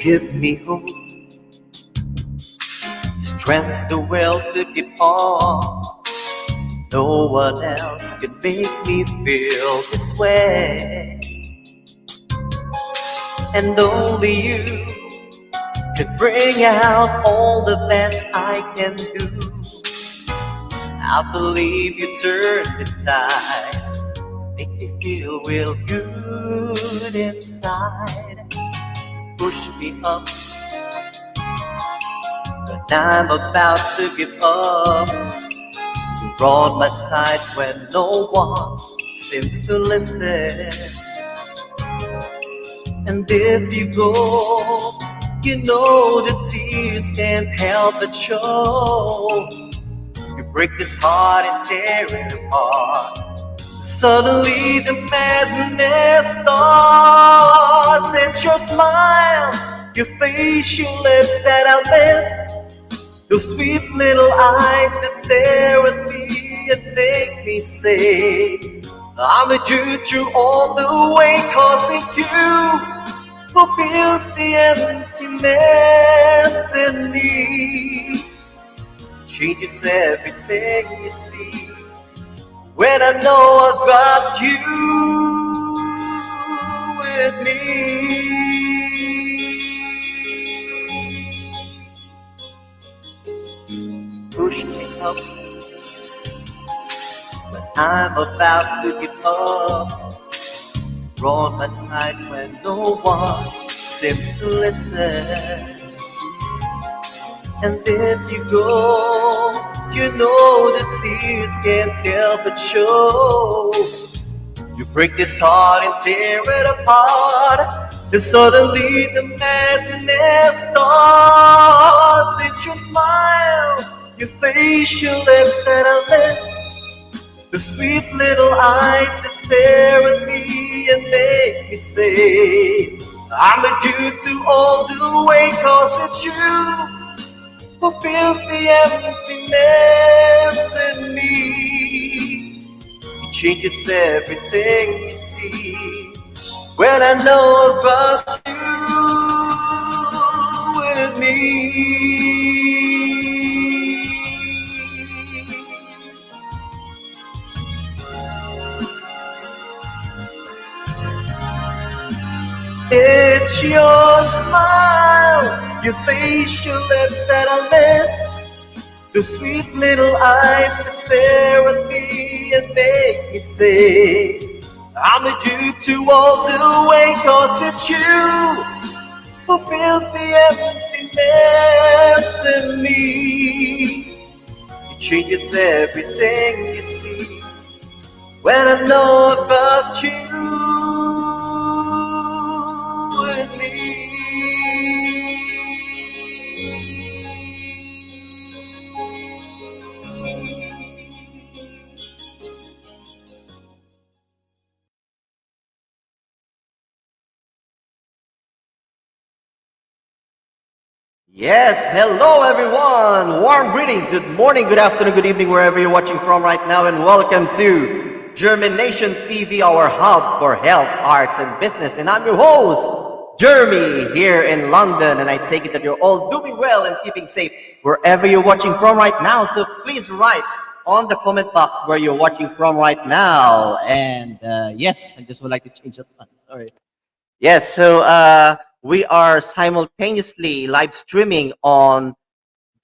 Give me hope, strength, the will to keep on. No one else can make me feel this way, and only you can bring out all the best I can do. I believe you turn the tide, make me feel real good inside. Push me up when I'm about to give up. You're on my side when no one seems to listen. And if you go, you know the tears can't help but show. You break this heart and tear it apart. Suddenly the madness starts. It's your smile, your face, your lips that I miss. Those sweet little eyes that stare at me and make me say I'm with you through all the way, 'cause it's you who fills the emptiness in me. Changes everything you see when I know I've got you with me. Push me up when I'm about to give up. You're on my side when no one seems to listen. And if you go, you know the tears can't help but show. You break this heart and tear it apart, and suddenly the madness starts. It's your smile, your face, your lips that I miss. The sweet little eyes that stare at me and make me say I'm with you to all the way, 'cause it's you who fills the emptiness in me. It changes everything you see when I know about you with me. It's your smile, your face, your lips that I miss. The sweet little eyes that stare at me and make me say I'm with you to all the way, 'cause it's you who fills the emptiness in me. It changes everything you see when I know about you with me. Yes, hello everyone. Warm greetings. Good morning, good afternoon, good evening, wherever you're watching from right now, and welcome to JhermiNATION TV, our hub for health, arts, and business. And I'm your host, Jeremy, here in London. And I take it that you're all doing well and keeping safe wherever you're watching from right now. So please write on the comment box where you're watching from right now. And yes, I just would like to change that one. Sorry. Yes, so we are simultaneously live streaming on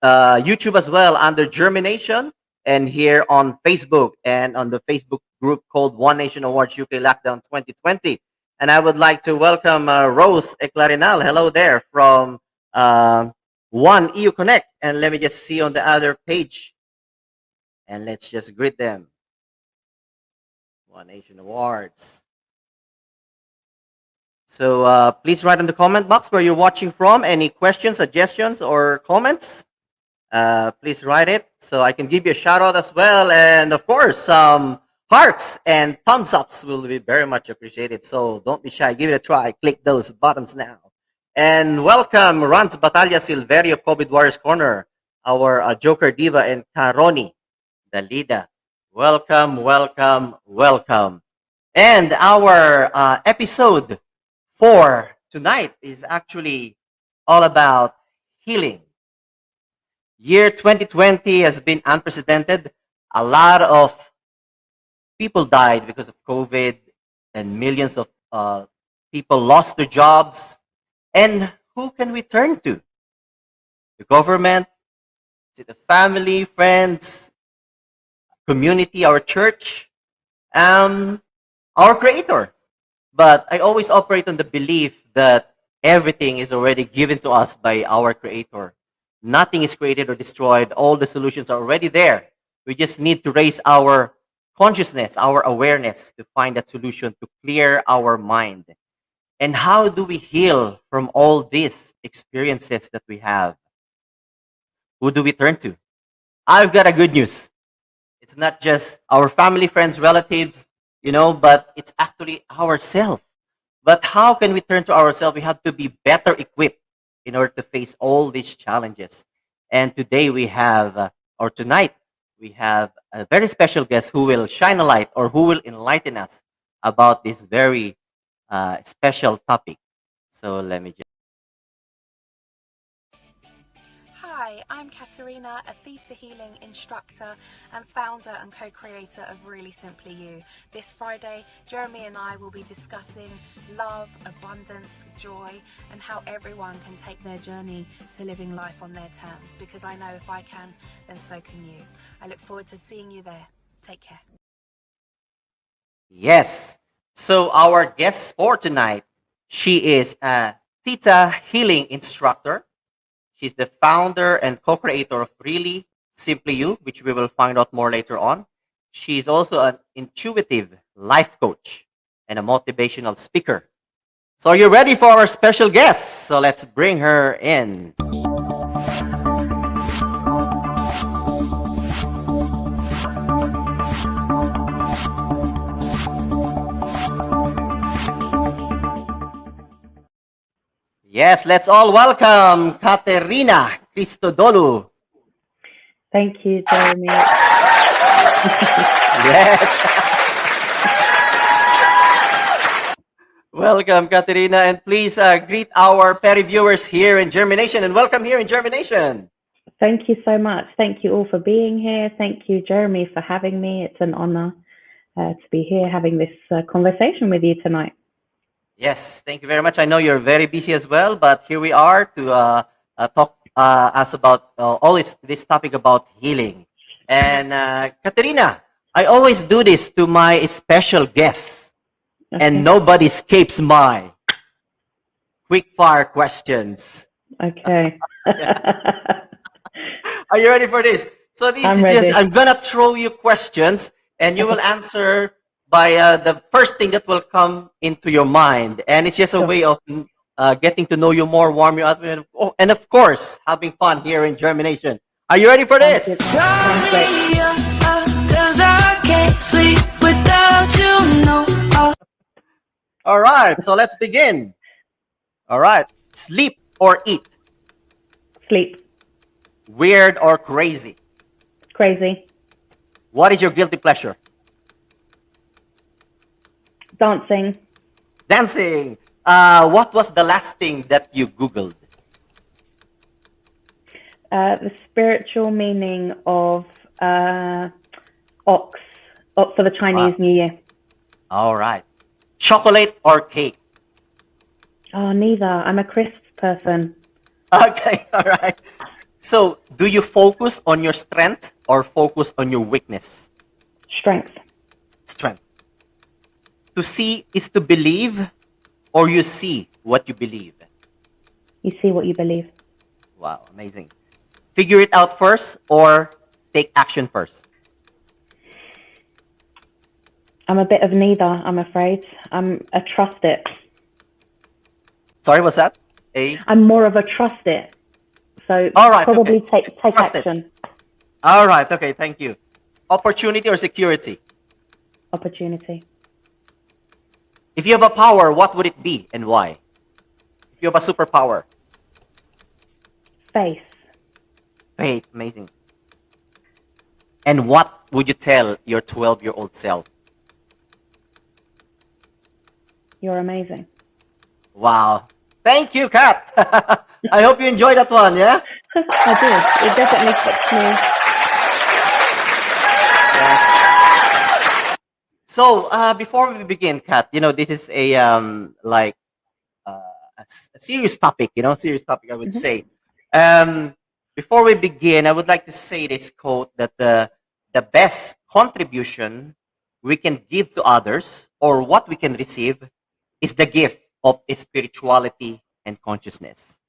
YouTube as well under JhermiNATION, and here on Facebook and on the Facebook group called One Nation Awards UK Lockdown 2020. And I would like to welcome Rose Eclarinal. Hello there from One EU Connect. And let me just see on the other page. And let's just greet them. One Nation Awards. So please write in the comment box where you're watching from. Any questions, suggestions, or comments? Please write it so I can give you a shout out as well. And of course, some hearts and thumbs ups will be very much appreciated. So don't be shy. Give it a try. Click those buttons now. And welcome, Rans Batalya Silverio, COVID Warriors Corner, our Joker Diva, and Karoni, the leader. Welcome, welcome, welcome. And our episode for tonight is actually all about healing. Year 2020 has been unprecedented. A lot of people died because of COVID, and millions of people lost their jobs. And who can we turn to? The government, to the family, friends, community, our church, um, our creator. But I always operate on the belief that everything is already given to us by our creator. Nothing is created or destroyed. All the solutions are already there. We just need to raise our consciousness, our awareness to find that solution to clear our mind. And how do we heal from all these experiences that we have? Who do we turn to? I've got a good news. It's not just our family, friends, relatives, but it's actually ourselves. But how can we turn to ourselves? We have to be better equipped in order to face all these challenges. And today we have, or tonight, we have a very special guest who will shine a light or who will enlighten us about this very special topic. So let me just. Hi, I'm Katerina, a Theta Healing instructor and founder and co-creator of Really.Simply.You. This Friday, Jeremy and I will be discussing love, abundance, joy, and how everyone can take their journey to living life on their terms. Because I know if I can, then so can you. I look forward to seeing you there. Take care. Yes. So our guest for tonight, she is a Theta Healing instructor. She's the founder and co-creator of Really.Simply.You, which we will find out more later on. She's also an intuitive life coach and a motivational speaker. So are you ready for our special guest? So let's bring her in. Yes, let's all welcome Katerina Christodoulou. Thank you, Jeremy. Yes. Welcome, Katerina, and please greet our petty viewers here in JhermiNATION, and welcome here in JhermiNATION. Thank you so much. Thank you all for being here. Thank you, Jeremy, for having me. It's an honor to be here having this conversation with you tonight. Yes, thank you very much. I know you're very busy as well, but here we are to talk us about always this topic about healing. And Katerina, I always do this to my special guests, and nobody escapes my quick fire questions. Okay. Are you ready for this? So this I'm is ready. I'm gonna throw you questions, and you will answer by the first thing that will come into your mind, and it's just a Sure. way of getting to know you more, warm you up, and of course having fun here in JhermiNATION. Are you ready for Sounds this? good. Sounds great. Cause I can't sleep without you, no. All right, so let's begin. All right, sleep or eat, Sleep. weird or crazy. Crazy. What is your guilty pleasure? Dancing. Dancing. What was the last thing that you Googled? The spiritual meaning of ox for the Chinese New Year. All right. Chocolate or cake? Oh, neither. I'm a crisp person. Okay, all right. So, do you focus on your strength or focus on your weakness? Strength. Strength. To see is to believe, or you see what you believe? You see what you believe. Wow, amazing. Figure it out first or take action first? I'm a bit of neither, I'm afraid. I'm a trust it. Sorry, what's that? I'm more of a trust it. So All right, probably okay. take Trust it. action. All right, okay, thank you. Opportunity or security? Opportunity. If you have a power, what would it be and why? If you have a superpower? Faith. Faith, amazing. And what would you tell your 12-year-old self? You're amazing. Wow. Thank you, Kat. I hope you enjoyed that one, yeah? I did. It definitely kept me. Yes. So, before we begin, Kat, this is like a serious topic, serious topic, I would Mhm. say. Um, Before we begin, I would like to say this quote that the best contribution we can give to others, or what we can receive, is the gift of spirituality and consciousness.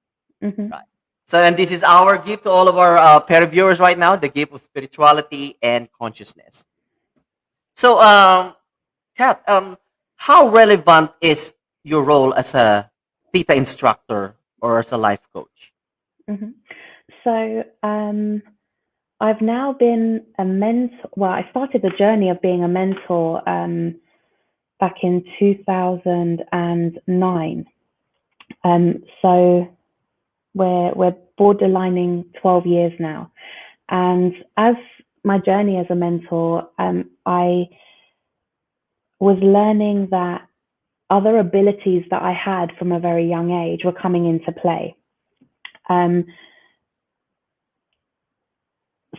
Mhm. Right. So, and this is our gift to all of our pair viewers right now, the gift of spirituality and consciousness. So, Kat, how relevant is your role as a theta instructor or as a life coach? Mhm. So I've now been a mentor. Well, I started the journey of being a mentor back in 2009. So we're borderlining 12 years now. And as my journey as a mentor, I was learning that other abilities that I had from a very young age were coming into play. Um,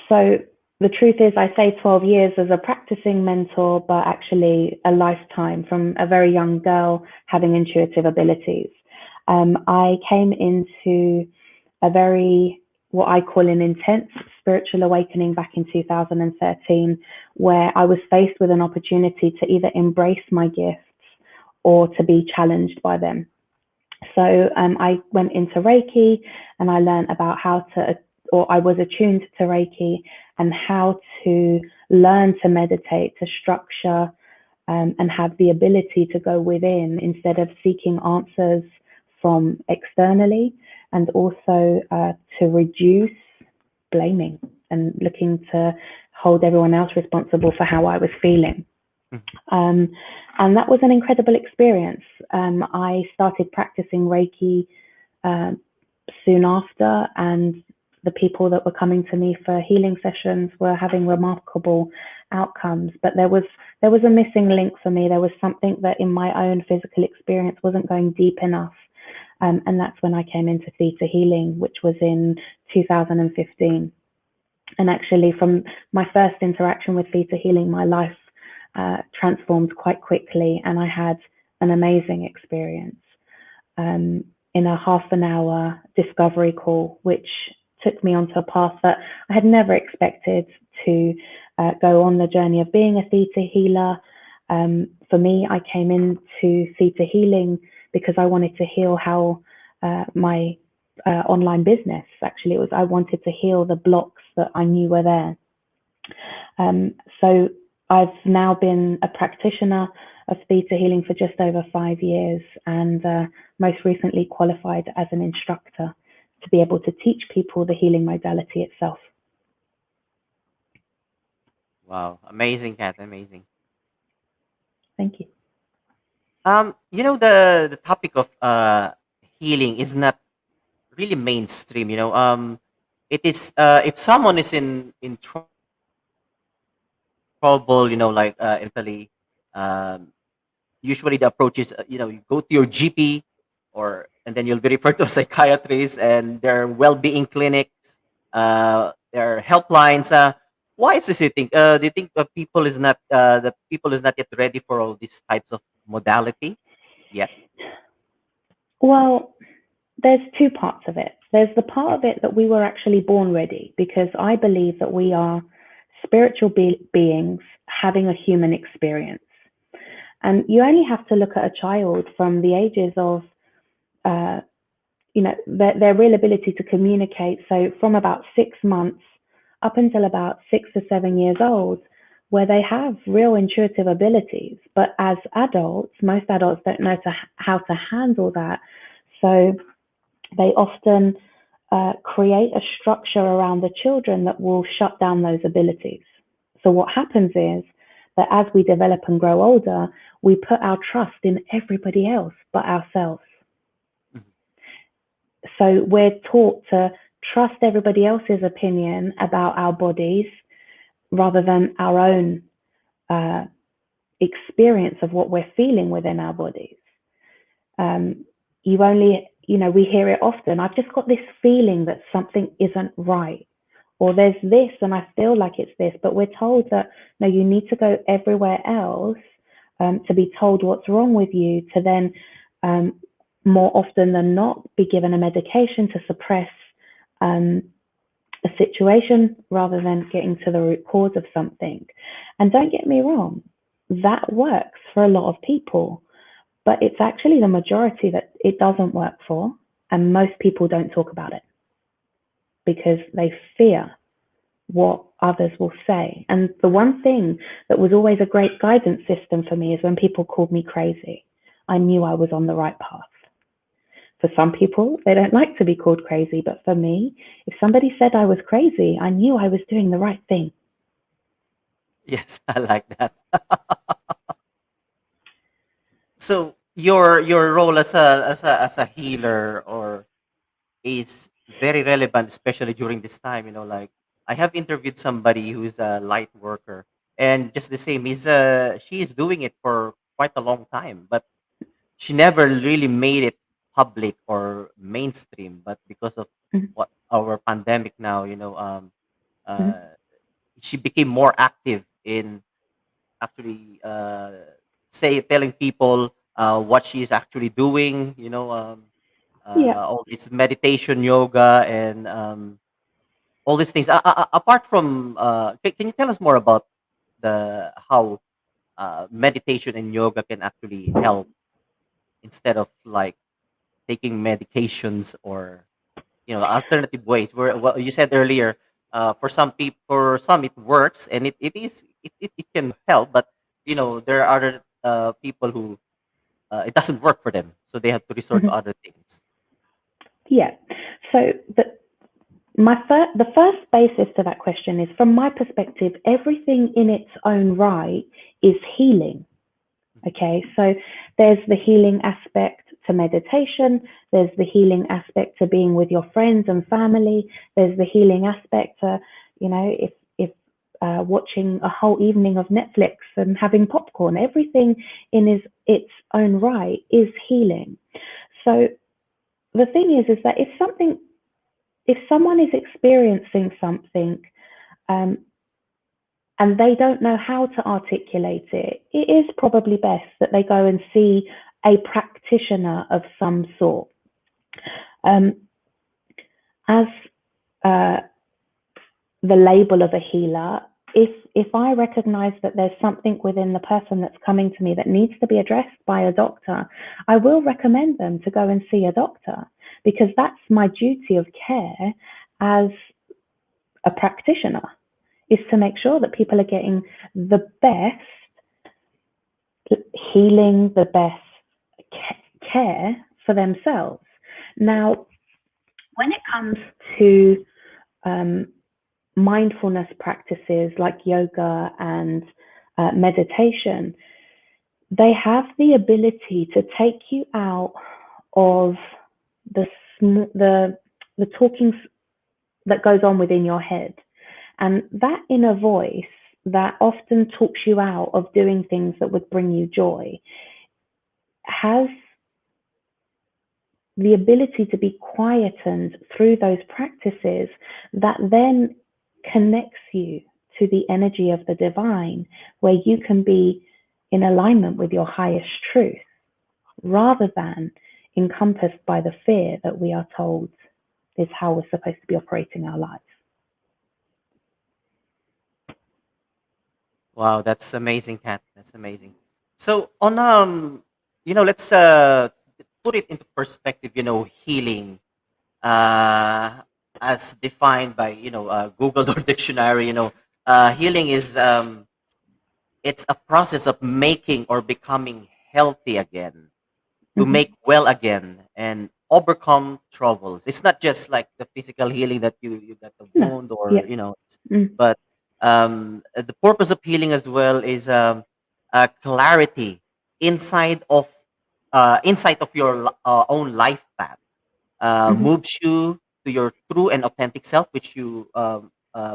so the truth is, I say 12 years as a practicing mentor, but actually a lifetime from a very young girl having intuitive abilities. I came into a very, what I call an intense spiritual awakening back in 2013, where I was faced with an opportunity to either embrace my gifts or to be challenged by them. So I went into Reiki and I learned about how to, or I was attuned to Reiki and how to learn to meditate, to structure, and have the ability to go within instead of seeking answers from externally, and also to reduce blaming and looking to hold everyone else responsible for how I was feeling. Mhm. Um, and that was an incredible experience. I started practicing Reiki uh, soon after, and the people that were coming to me for healing sessions were having remarkable outcomes. But there was a missing link for me. There was something that in my own physical experience wasn't going deep enough. And that's when I came into Theta Healing, which was in 2015. And actually, from my first interaction with Theta Healing, my life transformed quite quickly, and I had an amazing experience in a half an hour discovery call, which took me onto a path that I had never expected to go on the journey of being a theta healer. For me, I came into theta healing because I wanted to heal how my online business, actually, it was, I wanted to heal the blocks that I knew were there. So I've now been a practitioner of theta healing for just over 5 years, and most recently qualified as an instructor to be able to teach people the healing modality itself. Wow, amazing, Kat, amazing. Thank you. The topic of healing is not really mainstream. It is if someone is in trouble, like in Italy, um, usually the approach is you go to your GP, or and then you'll be referred to a psychiatrist, and there are well-being clinics, there are helplines. Why is this, you think? Do you think the people is not yet ready for all these types of modality yet? Well, there's two parts of it. There's the part of it that we were actually born ready, because I believe that we are spiritual beings having a human experience. And you only have to look at a child from the ages of, uh, their real ability to communicate. So from about 6 months up until about 6 or 7 years old, where they have real intuitive abilities. But as adults, most adults don't know how to handle that. So they often create a structure around the children that will shut down those abilities. So what happens is that as we develop and grow older, we put our trust in everybody else but ourselves. Mhm. So we're taught to trust everybody else's opinion about our bodies rather than our own uh, experience of what we're feeling within our bodies. Um, we hear it often. I've just got this feeling that something isn't right, or there's this and I feel like it's this, but we're told that no, you need to go everywhere else to be told what's wrong with you, to then um, more often than not be given a medication to suppress um, a situation rather than getting to the root cause of something. And don't get me wrong, that works for a lot of people, but it's actually the majority that it doesn't work for, and most people don't talk about it because they fear what others will say. And the one thing that was always a great guidance system for me is when people called me crazy, I knew I was on the right path. For some people, they don't like to be called crazy, but for me, if somebody said I was crazy, I knew I was doing the right thing. Yes, I like that. So your role as a healer or is very relevant, especially during this time. Like I have interviewed somebody who's a light worker, and just the same, she is doing it for quite a long time, but she never really made it public or mainstream. But because of Mhm, what our pandemic now, mhm. uh, she became more active in actually say telling people what she's actually doing. Yeah. All this meditation, yoga, and all these things. Apart from, can you tell us more about the how meditation and yoga can actually help instead of like taking medications or alternative ways? Where what you said earlier, for some people, for some it works and it can help, but there are other people who it doesn't work for them, so they have to resort to Mhm. other things. Yeah. So the first basis to that question is, from my perspective, everything in its own right is healing. Okay, so there's the healing aspect to meditation, there's the healing aspect to being with your friends and family, there's the healing aspect to, if watching a whole evening of Netflix and having popcorn, everything in its own right is healing. So the thing is that if someone is experiencing something um, and they don't know how to articulate it, it is probably best that they go and see a practitioner of some sort. Um, as uh, the label of a healer, if I recognize that there's something within the person that's coming to me that needs to be addressed by a doctor, I will recommend them to go and see a doctor, because that's my duty of care as a practitioner, is to make sure that people are getting the best healing, the best care for themselves. Now, when it comes to um, mindfulness practices like yoga and meditation, they have the ability to take you out of the the the talking that goes on within your head, and that inner voice that often talks you out of doing things that would bring you joy has the ability to be quietened through those practices that then connects you to the energy of the divine, where you can be in alignment with your highest truth rather than encompassed by the fear that we are told is how we're supposed to be operating our lives. Wow, that's amazing, Kat. That's amazing. So on let's put it into perspective. Healing, uh, as defined by Google or dictionary. Healing is it's a process of making or becoming healthy again, to Mm-hmm. make well again and overcome troubles. It's not just like the physical healing that you got the No. wound or Yeah. Mm. but the purpose of healing as well is clarity inside of insight of your own life path, Mm-hmm. moves you to your true and authentic self, which you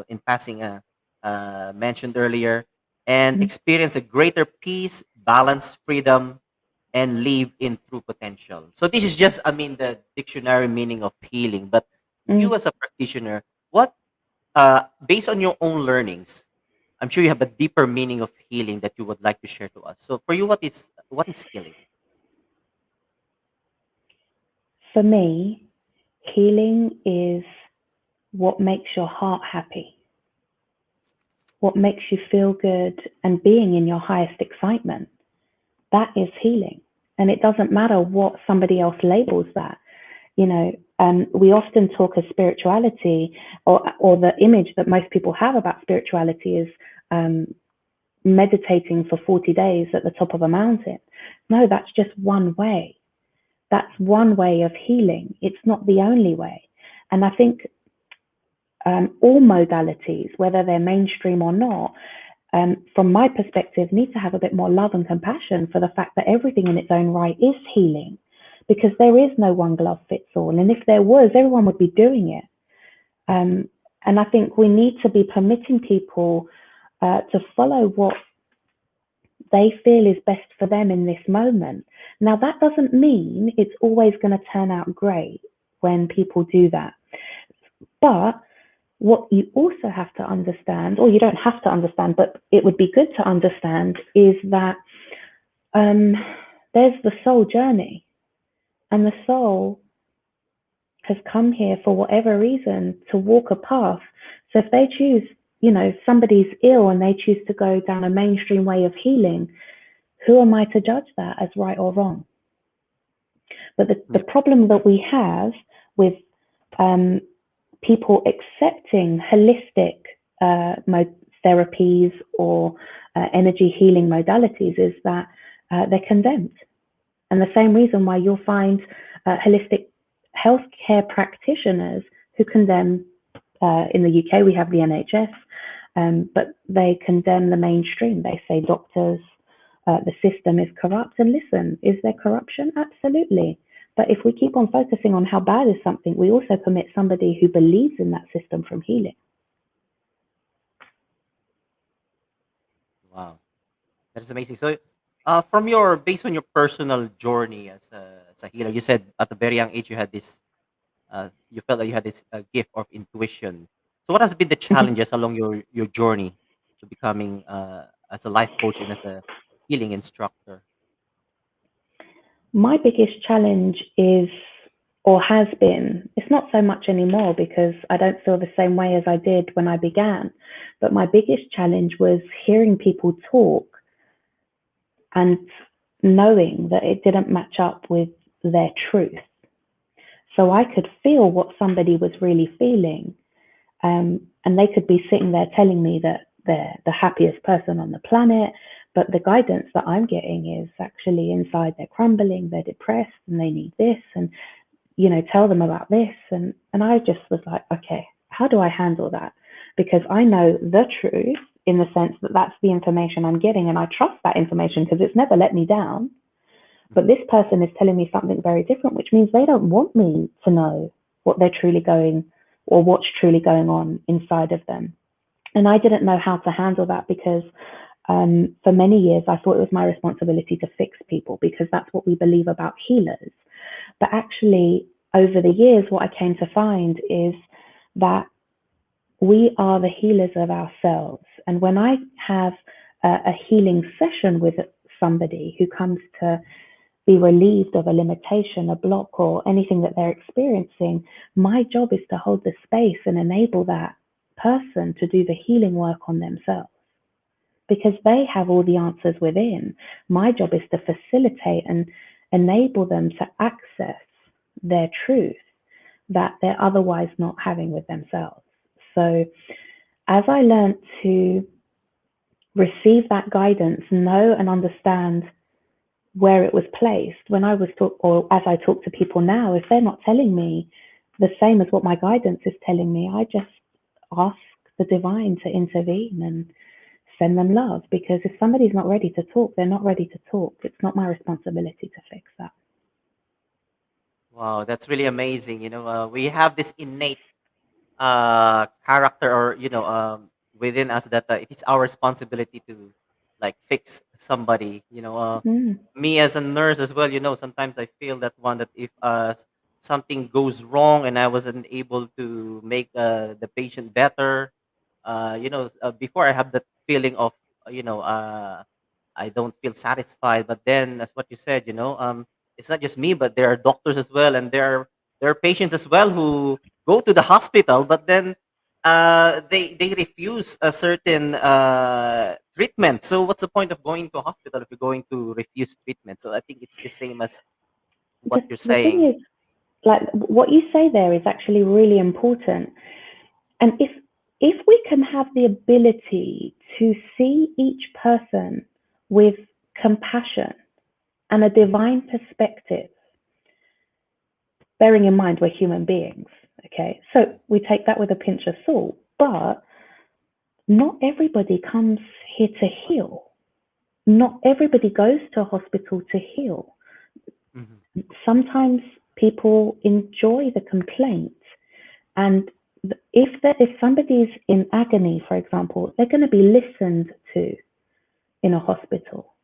in passing mentioned earlier, and Mm-hmm. experience a greater peace, balance, freedom, and live in true potential. So this is just, I mean, the dictionary meaning of healing. But you, Mm. as a practitioner, what, based on your own learnings, I'm sure you have a deeper meaning of healing that you would like to share to us. So for you, what is healing? For me, healing is what makes your heart happy, what makes you feel good, and being in your highest excitement. That is healing. And it doesn't matter what somebody else labels that. You know, we often talk of spirituality, or the image that most people have about spirituality is meditating for 40 days at the top of a mountain. No, that's just one way. That's one way of healing. It's not the only way. And I think all modalities, whether they're mainstream or not, from my perspective, need to have a bit more love and compassion for the fact that everything in its own right is healing, because there is no one glove fits all. And if there was, everyone would be doing it. And I think we need to be permitting people to follow what they feel is best for them in this moment. Now, that doesn't mean it's always going to turn out great when people do that. But what you also have to understand, or you don't have to understand, but it would be good to understand, is that um, there's the soul journey, and the soul has come here for whatever reason to walk a path. So if they choose, somebody's ill and they choose to go down a mainstream way of healing, who am I to judge that as right or wrong? But the Yeah. problem that we have with um, people accepting holistic therapies or energy healing modalities is that they're condemned. And the same reason why you'll find holistic healthcare practitioners who condemn, in the UK, we have the NHS, but they condemn the mainstream. They say doctors, the system is corrupt. And listen, is there corruption? Absolutely. But if we keep on focusing on how bad is something, we also permit somebody who believes in that system from healing. Wow, that is amazing. So, based on your personal journey as a healer, you said at a very young age you had this, you felt that you had this gift of intuition. So, what has been the challenges along your journey to becoming as a life coach and as a healing instructor? My biggest challenge is, or has been, it's not so much anymore because I don't feel the same way as I did when I began, but my biggest challenge was hearing people talk and knowing that it didn't match up with their truth. So I could feel what somebody was really feeling. And they could be sitting there telling me that they're the happiest person on the planet, but the guidance that I'm getting is actually inside they're crumbling, they're depressed, and they need this, and tell them about this. And I just was like, okay, how do I handle that? Because I know the truth in the sense that that's the information I'm getting, and I trust that information because it's never let me down. But Mhm. this person is telling me something very different, which means they don't want me to know what they're truly going, or what's truly going on inside of them. And I didn't know how to handle that because for many years I thought it was my responsibility to fix people because that's what we believe about healers. But actually, over the years, what I came to find is that we are the healers of ourselves. And when I have a healing session with somebody who comes to be relieved of a limitation, a block, or anything that they're experiencing, my job is to hold the space and enable that person to do the healing work on themselves because they have all the answers within. My job is to facilitate and enable them to access their truth that they're otherwise not having with themselves. So, as I learned to receive that guidance, know and understand where it was placed, when I was or as I talk to people now, if they're not telling me the same as what my guidance is telling me, I just ask the divine to intervene and send them love. Because if somebody's not ready to talk, they're not ready to talk. It's not my responsibility to fix that. Wow, that's really amazing. We have this innate character, or within us, that it is our responsibility to like fix somebody. Mm. Me as a nurse as well, sometimes I feel that one, that if something goes wrong and I wasn't able to make the patient better, before I have that feeling of, I don't feel satisfied. But then, as what you said, it's not just me, but there are doctors as well, and there are patients as well who go to the hospital, but then they refuse a certain treatment. So what's the point of going to a hospital if you're going to refuse treatment? So I think it's the same as what you're The thing saying. is, like what you say there is actually really important. And if we can have the ability to see each person with compassion and a divine perspective, bearing in mind we're human beings, okay? So we take that with a pinch of salt, but not everybody comes here to heal. Not everybody goes to a hospital to heal. Mhm. Sometimes people enjoy the complaint, and if somebody's in agony, for example, they're going to be listened to in a hospital.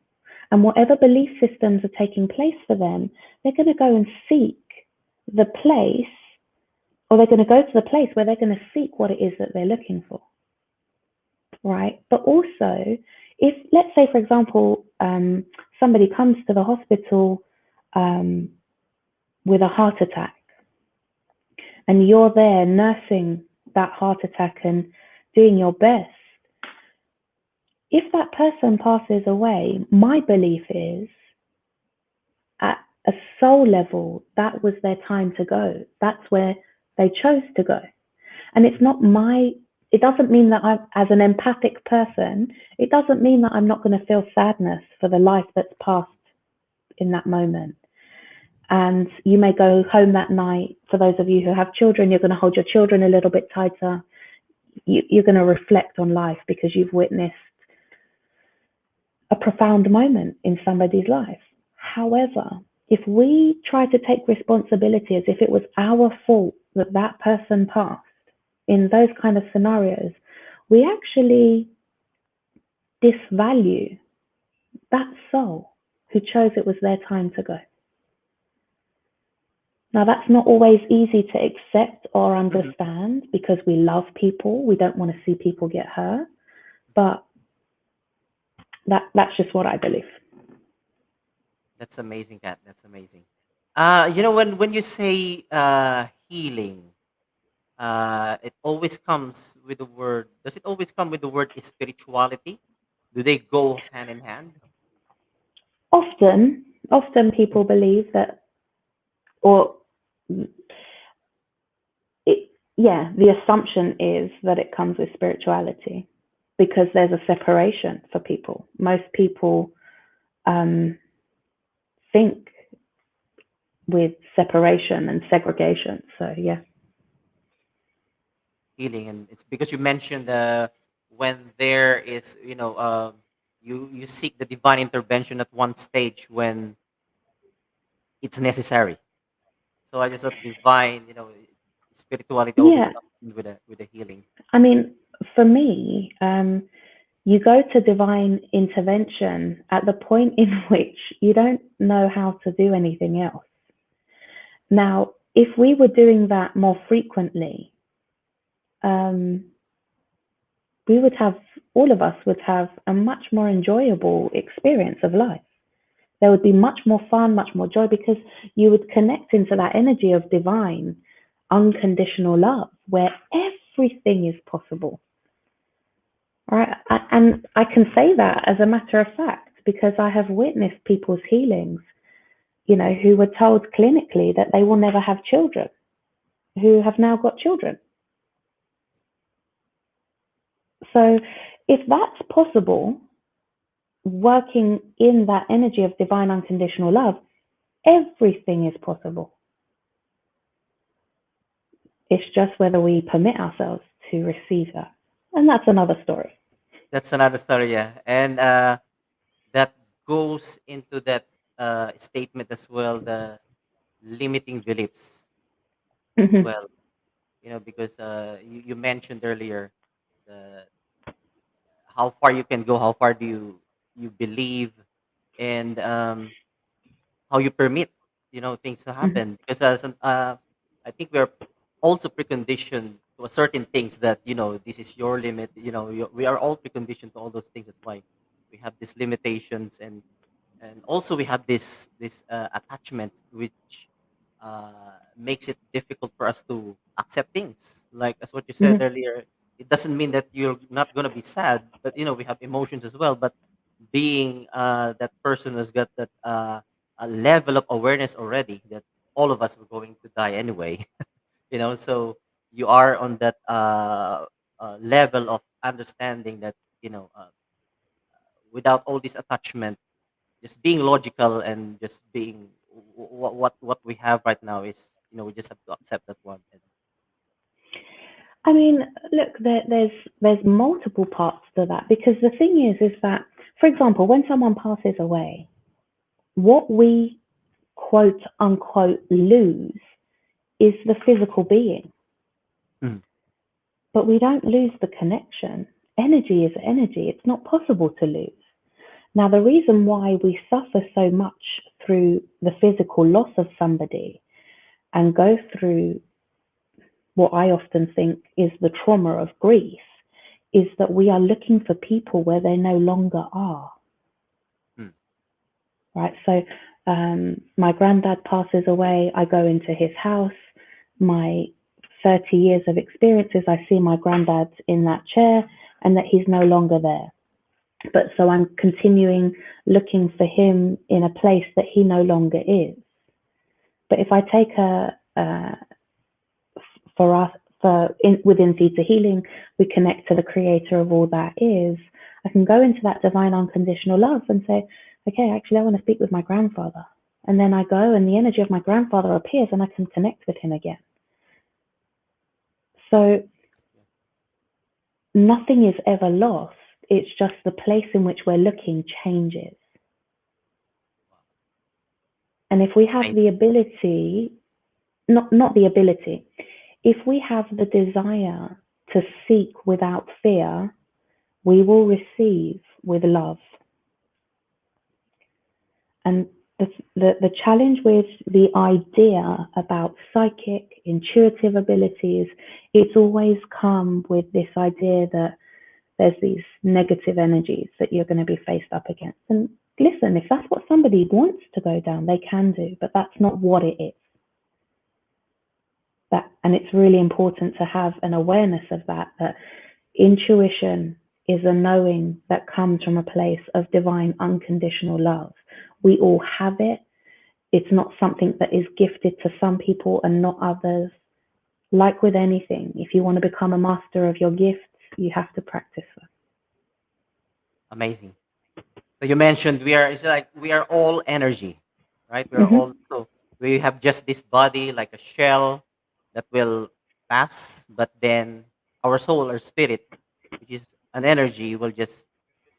And whatever belief systems are taking place for them, they're going to go and seek the place, or they're going to go to the place where they're going to seek what it is that they're looking for, right? But also, if, let's say, for example, somebody comes to the hospital um, with a heart attack, and you're there nursing that heart attack and doing your best, if that person passes away, my belief is at a soul level, that was their time to go. That's where they chose to go. And it's not my, it doesn't mean that I'm, as an empathic person, it doesn't mean that I'm not going to feel sadness for the life that's passed in that moment. And you may go home that night, for those of you who have children, you're going to hold your children a little bit tighter. You're going to reflect on life because you've witnessed a profound moment in somebody's life. However, if we try to take responsibility as if it was our fault that that person passed in those kind of scenarios, we actually disvalue that soul who chose it was their time to go. Now, that's not always easy to accept or Mhm. understand because we love people. We don't want to see people get hurt. But that's just what I believe. That's amazing, Kat. That's amazing. When you say healing, it always comes with the word. Does it always come with the word spirituality? Do they go hand in hand? Often people believe that, or yeah, the assumption is that it comes with spirituality because there's a separation for people. Most people um, think with separation and segregation. So yeah, Healing, and it's because you mentioned when there is, you seek the divine intervention at one stage when it's necessary. So I just thought divine, spirituality always yeah. comes in with the healing. I mean, for me, you go to divine intervention at the point in which you don't know how to do anything else. Now, if we were doing that more frequently, um, we would have, all of us would have a much more enjoyable experience of life. There would be much more fun, much more joy because you would connect into that energy of divine, unconditional love where everything is possible. All right. And I can say that as a matter of fact because I have witnessed people's healings, who were told clinically that they will never have children, who have now got children. So if that's possible, working in that energy of divine unconditional love, everything is possible. It's just whether we permit ourselves to receive that. And that's another story. That's another story, yeah. And that goes into that statement as well, the limiting beliefs as Mm-hmm. well. Because you mentioned earlier the how far you can go, how far do you believe, and how you permit things to Mhm. happen, because I think we're also preconditioned to a certain things that this is your limit. We are all preconditioned to all those things. That's why we have these limitations, and also we have this attachment, which makes it difficult for us to accept things, like as what you said Mhm. earlier. It doesn't mean that you're not going to be sad, but we have emotions as well. But being that person who's got that a level of awareness already, that all of us were going to die anyway. So you are on that level of understanding that you know uh, without all this attachment, just being logical and just being what we have right now is, we just have to accept that one. And I mean, look, there's multiple parts to that, because the thing is that, for example, when someone passes away, what we quote unquote lose is the physical being, mm, but we don't lose the connection. Energy is energy. It's not possible to lose. Now, the reason why we suffer so much through the physical loss of somebody and go through what I often think is the trauma of grief is that we are looking for people where they no longer are, mm, right? So my granddad passes away, I go into his house, my 30 years of experiences, I see my granddad in that chair and that he's no longer there. But so I'm continuing looking for him in a place that he no longer is. But if I take for us, within Theta Healing, we connect to the creator of all that is. I can go into that divine unconditional love and say, okay, actually, I want to speak with my grandfather. And then I go and the energy of my grandfather appears and I can connect with him again. So nothing is ever lost. It's just the place in which we're looking changes. And if we have I, the ability, not the ability, if we have the desire to seek without fear, we will receive with love. And the challenge with the idea about psychic, intuitive abilities, it's always come with this idea that there's these negative energies that you're going to be faced up against. And listen, if that's what somebody wants to go down, they can do, but that's not what it is. And it's really important to have an awareness of that intuition is a knowing that comes from a place of divine unconditional love. We all have it. It's not something that is gifted to some people and not others. Like with anything, if you want to become a master of your gifts, you have to practice them. Amazing. So you mentioned it's like we are all energy, right? We are all, Mm-hmm. so we have just this body like a shell that will pass, but then our soul or spirit, which is an energy, will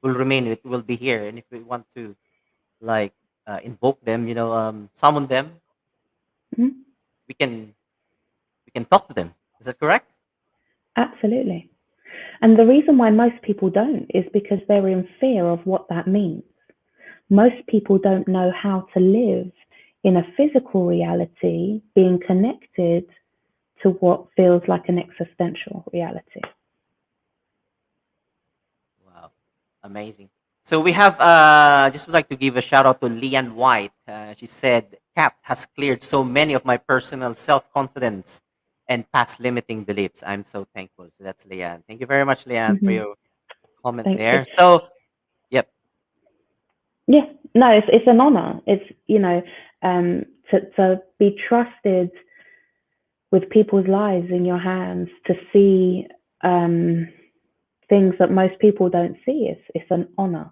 remain. It will be here, and if we want to like invoke them, summon them, Mm-hmm. we can we can talk to them. Is that correct? Absolutely. And the reason why most people don't is because they're in fear of what that means. Most people don't know how to live in a physical reality being connected to what feels like an existential reality. Wow, amazing. So we have just would like to give a shout out to Leanne White. She said, "Cat has cleared so many of my personal self confidence and past limiting beliefs. I'm so thankful." So that's Leanne. Thank you very much, Leanne, for Mm-hmm. your comment Thank you. there. So, yep. Yeah, no, it's an honor. It's, to be trusted with people's lives in your hands, to see um, things that most people don't see. It's an honor.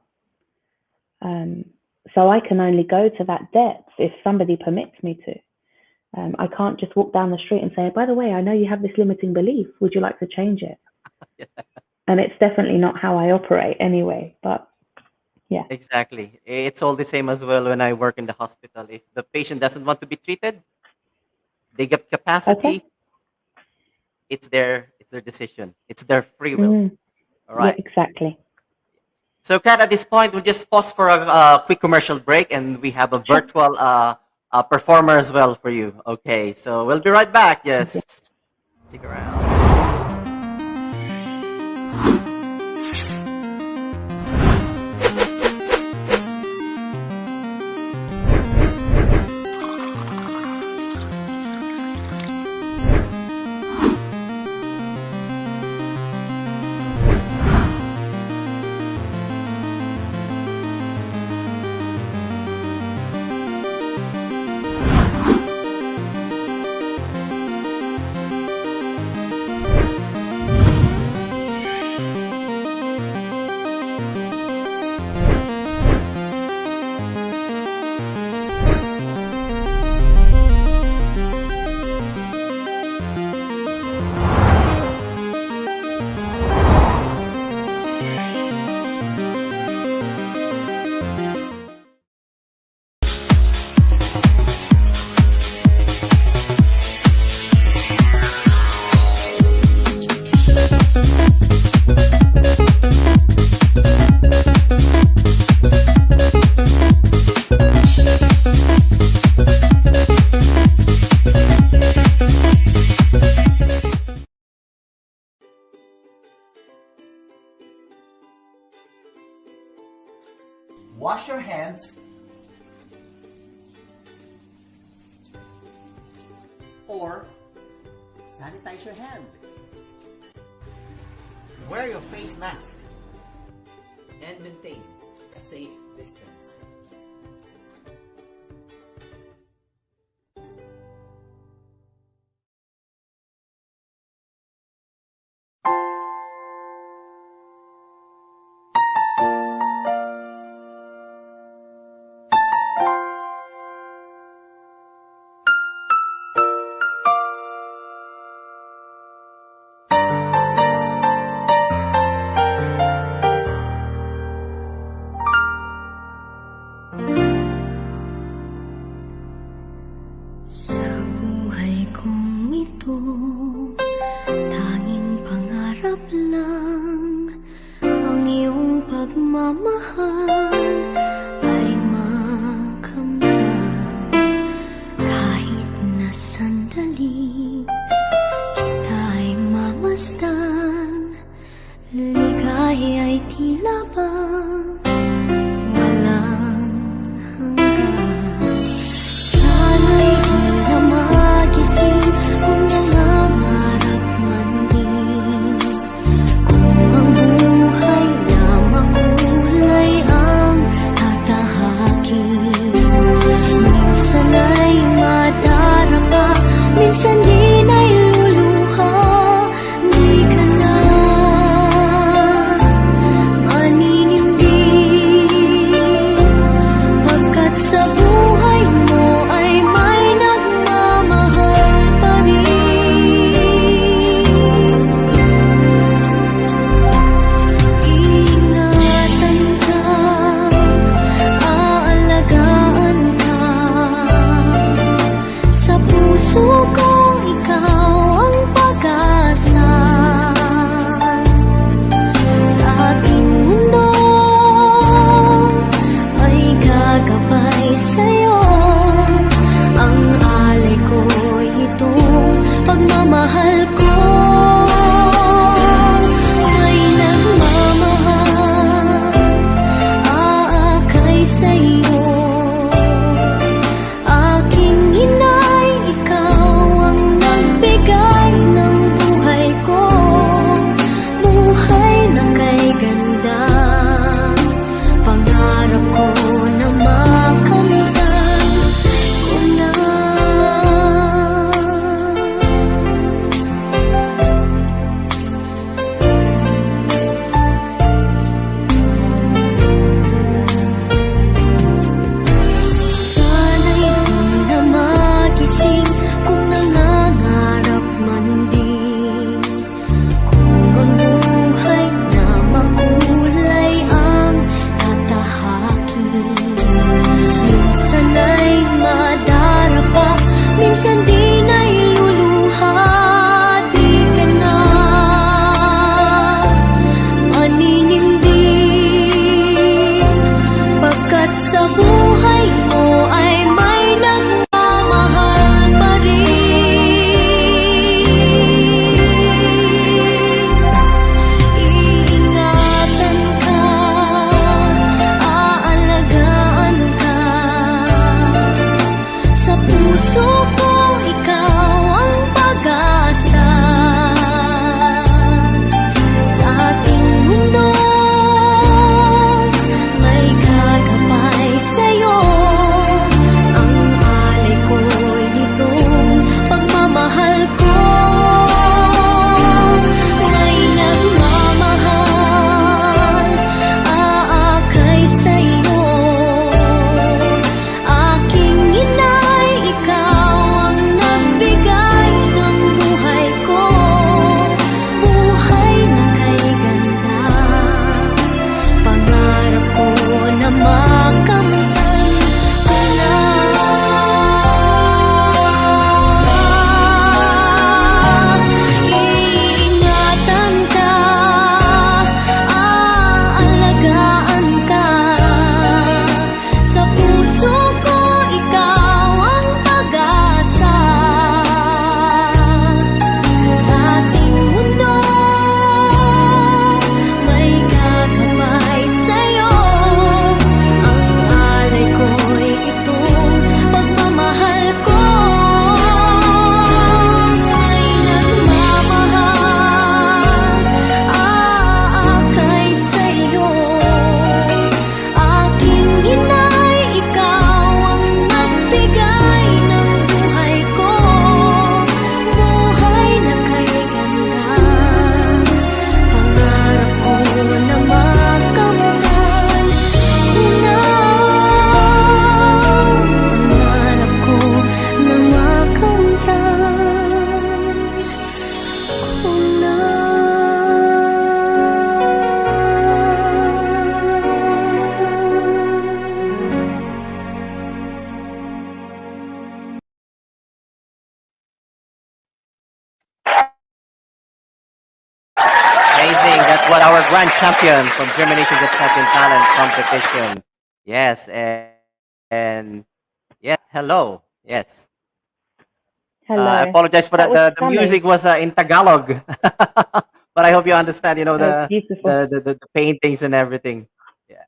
Um, so I can only go to that depth if somebody permits me to. I can't just walk down the street and say, by the way, I know you have this limiting belief. Would you like to change it? And it's definitely not how I operate anyway. But yeah. Exactly. It's all the same as well when I work in the hospital. If the patient doesn't want to be treated, they get Okay. capacity. It's their decision. It's their free will. Mm, All yeah, right. exactly. So, Kat, at this point, we'll just pause for a quick commercial break, and we have a virtual performer as well for you. Okay, so we'll be right back. Just stick around. Wash your hands or sanitize your hand. Wear your face mask and maintain a safe distance. what our grand champion from JhermiNATION Got Champion Talent Competition. Yes, and yeah, hello. Yes. I Hello. apologize for That that. was The music stunning. was in Tagalog, but I hope you understand. That was beautiful. The paintings and everything. Yeah.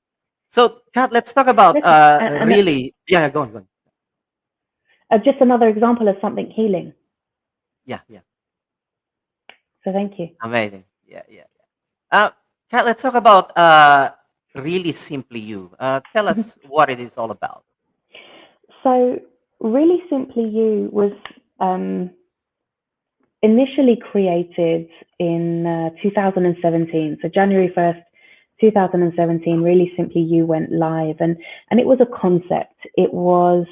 So, Kat, let's talk about Listen, really. Yeah, go on, go on. just another example of something healing. Yeah, yeah, So thank you. amazing. Yeah, yeah. Uh, Kat, let's talk about really simply you. Tell us what it is all about. So, Really Simply You was um, initially created in 2017. So, January 1st, 2017, Really Simply You went live. And it was a concept. It was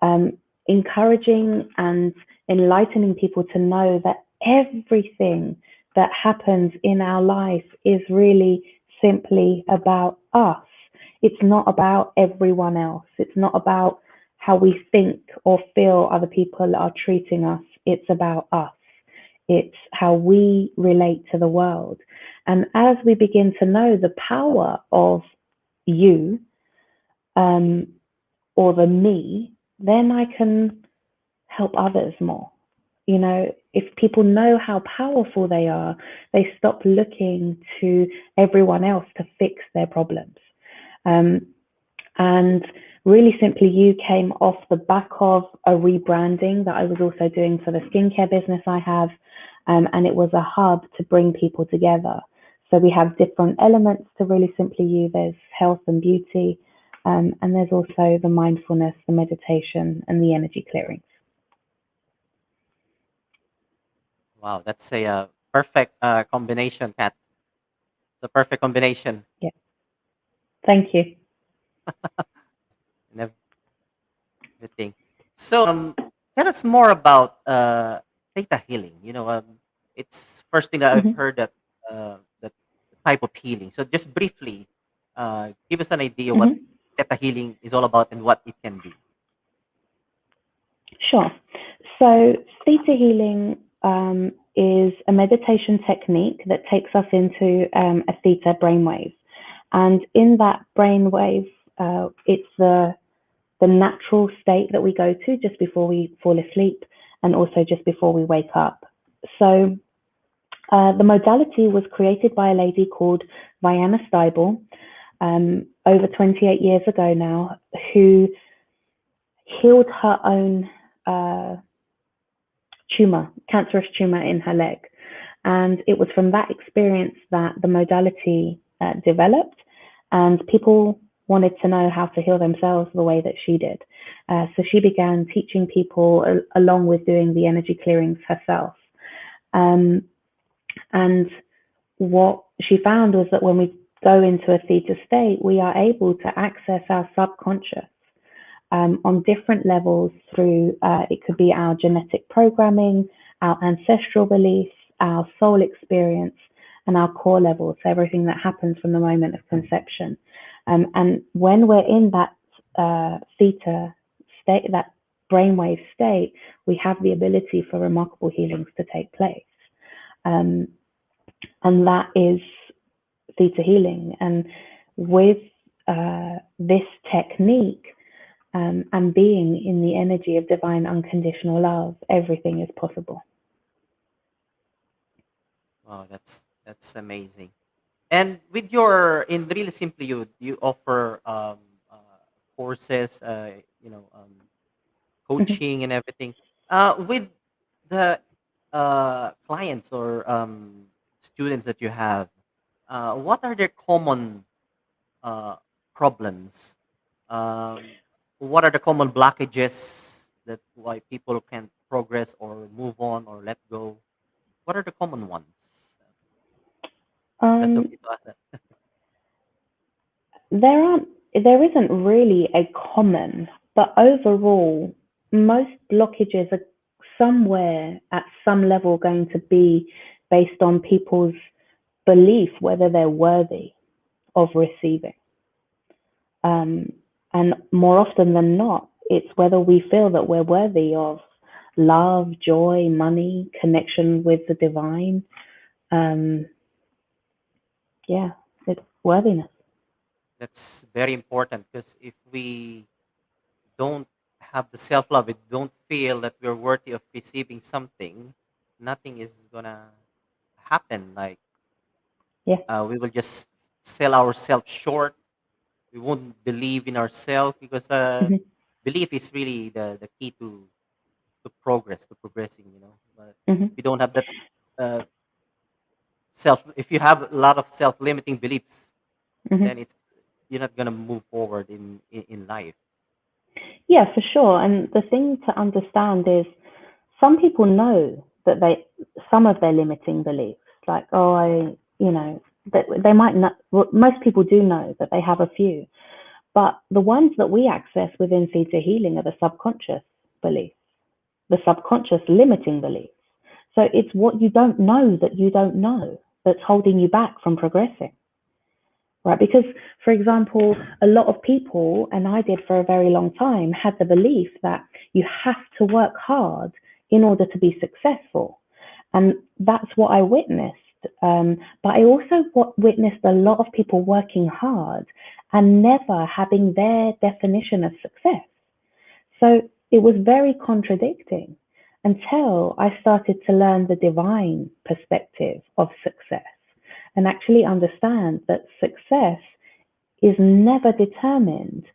um, encouraging and enlightening people to know that everything that happens in our life is really simply about us. It's not about everyone else. It's not about how we think or feel other people are treating us. It's about us. It's how we relate to the world. And as we begin to know the power of you, um, or the me, then I can help others more. You know, if people know how powerful they are, they stop looking to everyone else to fix their problems. Um, and Really Simply You came off the back of a rebranding that I was also doing for the skincare business I have. And it was a hub to bring people together. So we have different elements to Really Simply You. There's health and beauty, and there's also the mindfulness, the meditation, and the energy clearing. Wow, that's a perfect combination, Kat. It's a perfect combination Yeah, thank you. and everything. So, tell us more about theta healing. It's first thing that I've Hmm. heard that type of healing. So, just briefly, give us an idea what Hmm. theta healing is all about and what it can do. Sure. So, theta healing is a meditation technique that takes us into a theta brainwave. And in that brainwave, it's the natural state that we go to just before we fall asleep and also just before we wake up. So, the modality was created by a lady called Vianna Steibel over 28 years ago now, who healed her own tumor, cancerous tumor in her leg. And it was from that experience that the modality developed, and people wanted to know how to heal themselves the way that she did. So she began teaching people along with doing the energy clearings herself. Um, and what she found was that when we go into a theta state, we are able to access our subconscious on different levels through it could be our genetic programming, our ancestral beliefs, our soul experience, and our core levels, so everything that happens from the moment of conception. And when we're in that theta state, that brainwave state, we have the ability for remarkable healings to take place. Um, and that is theta healing. And with this technique, and being in the energy of divine unconditional love, everything is possible. Wow, that's amazing. And with your in really simply you offer courses, Mhm. coaching and everything. With the clients or students that you have, what are their common uh, problems? Um, what are the common blockages that why people can't progress or move on or let go? What are the common ones? That's Um, okay to ask that. there aren't, there isn't really a common, but overall, most blockages are somewhere at some level going to be based on people's belief whether they're worthy of receiving. Um, and more often than not, it's whether we feel that we're worthy of love, joy, money, connection with the divine. Um, Yeah, it's worthiness. That's very important because if we don't have the self-love, we don't feel that we're worthy of receiving something, nothing is gonna happen. Like Yeah. we will just sell ourselves short. We won't believe in ourselves because Hmm. belief is really the key to progress, to progressing. But Hmm. if you don't have that uh, if you have a lot of self-limiting beliefs, Hmm. then you're not gonna move forward in life. Yeah, for sure. And the thing to understand is some people know that some of their limiting beliefs, like, oh, that they might not, well, most people do know that they have a few, but the ones that we access within Theta Healing are the subconscious beliefs, the subconscious limiting beliefs. So it's what you don't know that you don't know that's holding you back from progressing. Right? Because, for example, a lot of people, and I did for a very long time, had the belief that you have to work hard in order to be successful. And that's what I witnessed. But I also witnessed a lot of people working hard and never having their definition of success. So it was very contradicting until I started to learn the divine perspective of success and actually understand that success is never determined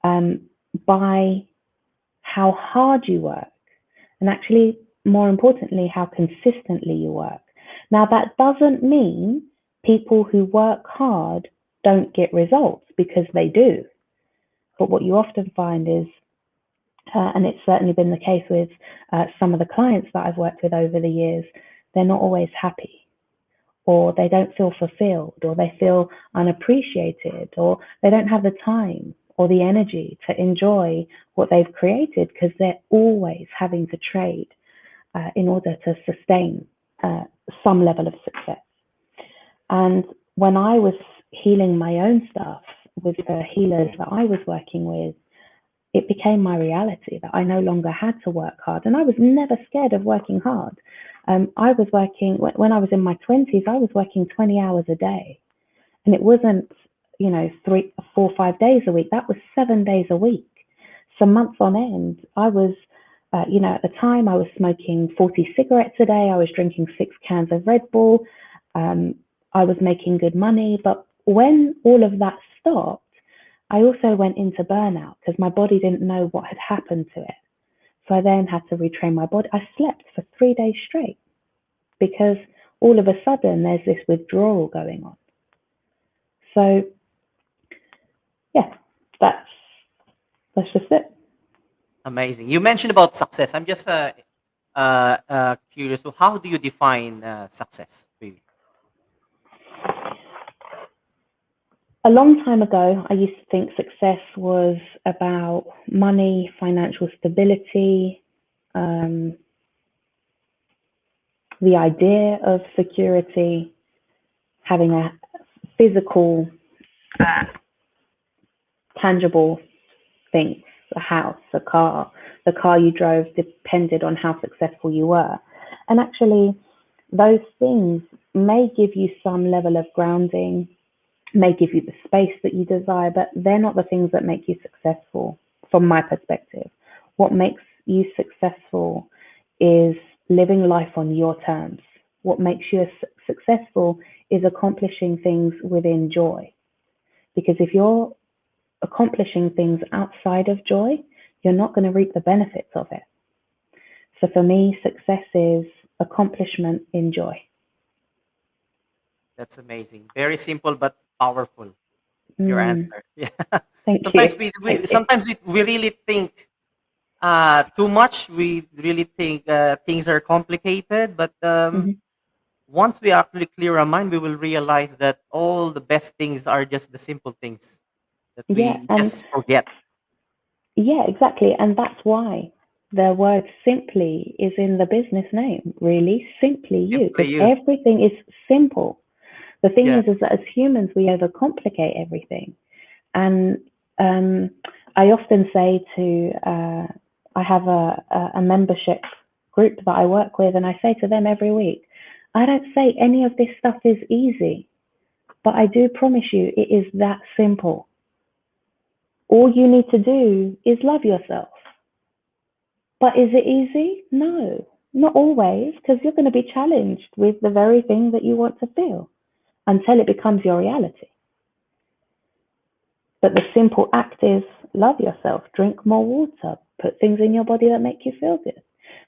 um, by how hard you work, and actually, more importantly, how consistently you work. Now, that doesn't mean people who work hard don't get results, because they do. But what you often find is, and it's certainly been the case with some of the clients that I've worked with over the years, they're not always happy, or they don't feel fulfilled, or they feel unappreciated, or they don't have the time or the energy to enjoy what they've created because they're always having to trade in order to sustain some level of success. And when I was healing my own stuff with the healers that I was working with, it became my reality that I no longer had to work hard. And I was never scared of working hard. I was working, when I was in my 20s, I was working 20 hours a day. And it wasn't, 3, 4, 5 days a week. That was 7 days a week. So months on end, I was, at the time, I was smoking 40 cigarettes a day. I was drinking 6 cans of Red Bull. I was making good money. But when all of that stopped, I also went into burnout because my body didn't know what had happened to it. So I then had to retrain my body. I slept for 3 days straight because all of a sudden there's this withdrawal going on. So yeah, that's just it. Amazing. You mentioned about success. I'm just curious. So how do you define success for you? A long time ago, I used to think success was about money, financial stability, the idea of security, having a physical, tangible things, a house, a car. The car you drove depended on how successful you were. And actually, those things may give you some level of grounding, may give you the space that you desire, but they're not the things that make you successful from my perspective. What makes you successful is living life on your terms. What makes you successful is accomplishing things within joy. Because if you're accomplishing things outside of joy, you're not going to reap the benefits of it. So for me, success is accomplishment in joy. That's amazing. Very simple but powerful. Your Mm, answer. Yeah. thank you. Sometimes Thank you. sometimes we really think too much. We really think things are complicated, but Hmm. once we actually clear our mind, we will realize that all the best things are just the simple things that Yeah, we and just forget. yeah, exactly. And that's why the word simply is in the business name, really, simply you, Simply because you. everything is simple. The thing Yeah. is that as humans, we overcomplicate everything. And I often say I have a membership group that I work with, and I say to them every week, I don't say any of this stuff is easy. But I do promise you, it is that simple. All you need to do is love yourself. But is it easy? No, not always, because you're going to be challenged with the very thing that you want to feel until it becomes your reality. But the simple act is love yourself, drink more water, put things in your body that make you feel good,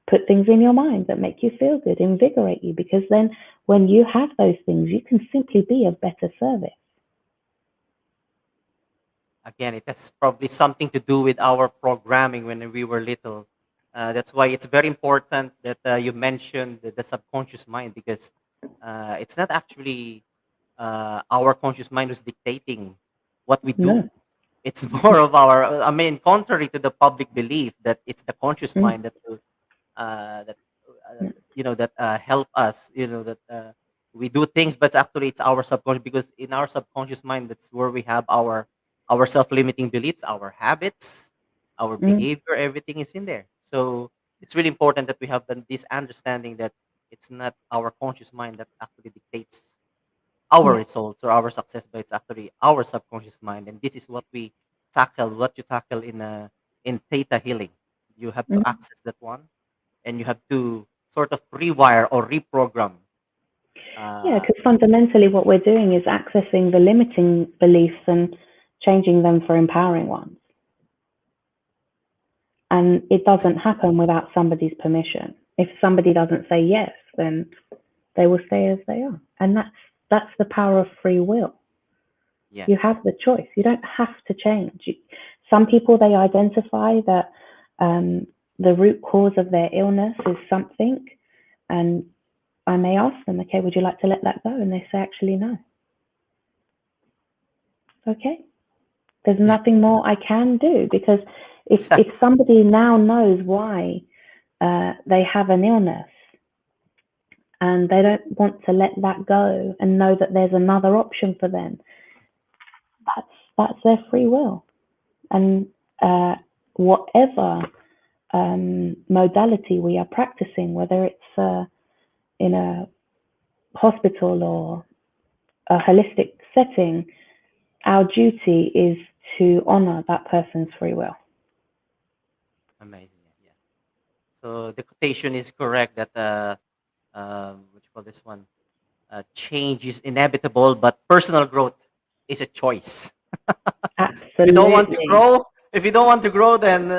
put things in your mind that make you feel good, invigorate you, because then when you have those things, you can simply be of better service. Again, it has probably something to do with our programming when we were little. That's why it's very important that you mentioned the subconscious mind, because it's not actually our conscious mind who's dictating what we do. No. It's more of our, I mean, contrary to the public belief that it's the conscious Mm, mind that will, that mm, that help us, that we do things, but actually it's our subconscious, because in our subconscious mind, that's where we have our self-limiting beliefs, our habits, our mm. behavior, everything is in there. So it's really important that we have this understanding that it's not our conscious mind that actually dictates our Yeah. results or our success, but it's actually our subconscious mind. And this is what we tackle, what you tackle in Theta Healing. You have to Mm. access that one, and you have to sort of rewire or reprogram. Yeah, Uh, because fundamentally what we're doing is accessing the limiting beliefs and changing them for empowering ones. And it doesn't happen without somebody's permission. If somebody doesn't say yes, then they will stay as they are. And that's the power of free will. yeah, You have the choice. You don't have to change. Some people, they identify that the root cause of their illness is something, and I may ask them, okay, would you like to let that go? And they say, actually, no. Okay, there's nothing more I can do, because if exactly. somebody now knows why they have an illness and they don't want to let that go and know that there's another option for them, that's their free will. And whatever modality we are practicing, whether it's in a hospital or a holistic setting, our duty is to honor that person's free will. Amazing. Yeah, yeah. So the quotation is correct that what you call this one? Change is inevitable, but personal growth is a choice. If you don't want to Absolutely. grow, if you don't want to grow, then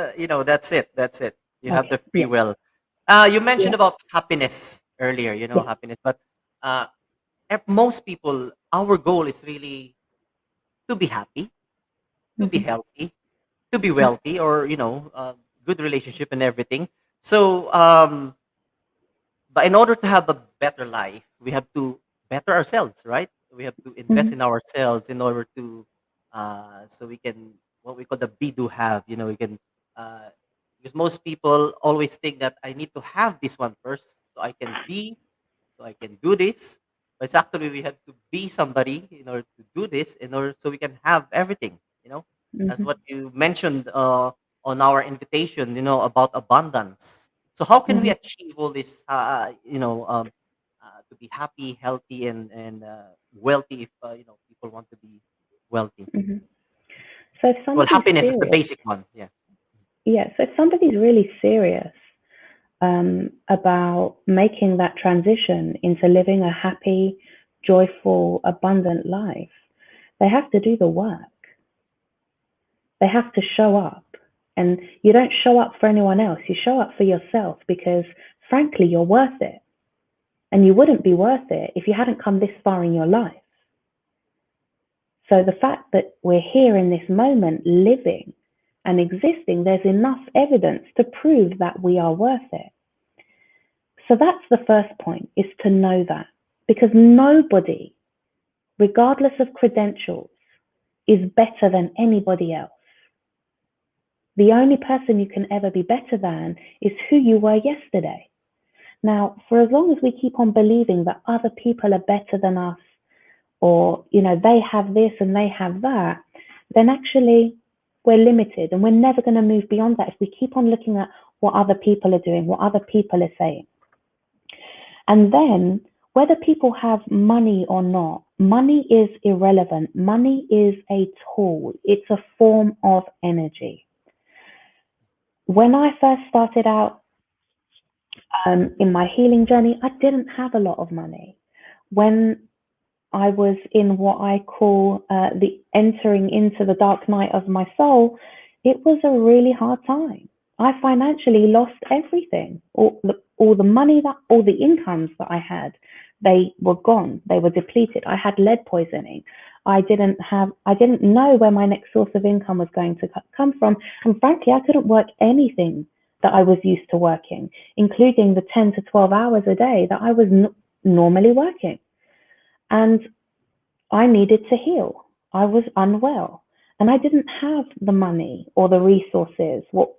that's it. That's it. You have Okay. the free Yeah. will. You mentioned Yeah. about happiness earlier. Yeah. Happiness, but uh, most people, our goal is really to be happy, to be Mm-hmm. healthy, to be Mm-hmm. wealthy, or good relationship and everything. So, but in order to have a better life, we have to better ourselves, right? We have to invest Mm-hmm. in ourselves in order to, so we can, what we call the be do have. We can, uh, because most people always think that I need to have this one first, so I can be, so I can do this. But it's actually we have to be somebody in order to do this, in order so we can have everything. As Mm-hmm. what you mentioned on our invitation, about abundance. So how can we Mm-hmm. achieve all this? To be happy, healthy, and wealthy. If people want to be wealthy. Mm-hmm. So if Well, somebody's happiness is the serious, basic one. Yeah. yeah, so if somebody's really serious about making that transition into living a happy, joyful, abundant life, they have to do the work. They have to show up. And you don't show up for anyone else, you show up for yourself, because frankly, you're worth it. And you wouldn't be worth it if you hadn't come this far in your life. So the fact that we're here in this moment, living and existing, there's enough evidence to prove that we are worth it. So that's the first point, is to know that. Because nobody, regardless of credentials, is better than anybody else. The only person you can ever be better than is who you were yesterday. Now, for as long as we keep on believing that other people are better than us, or they have this and they have that, then actually we're limited, and we're never going to move beyond that if we keep on looking at what other people are doing, what other people are saying. And then, whether people have money or not, money is irrelevant. Money is a tool. It's a form of energy. When I first started out in my healing journey, I didn't have a lot of money. When I was in what I call the entering into the dark night of my soul, it was a really hard time. I financially lost everything. All the money all the incomes that I had, they were gone. They were depleted. I had lead poisoning. I didn't know where my next source of income was going to come from. And frankly, I couldn't work anything that I was used to working, including the 10 to 12 hours a day that I was normally working. And I needed to heal. I was unwell and I didn't have the money or the resources, what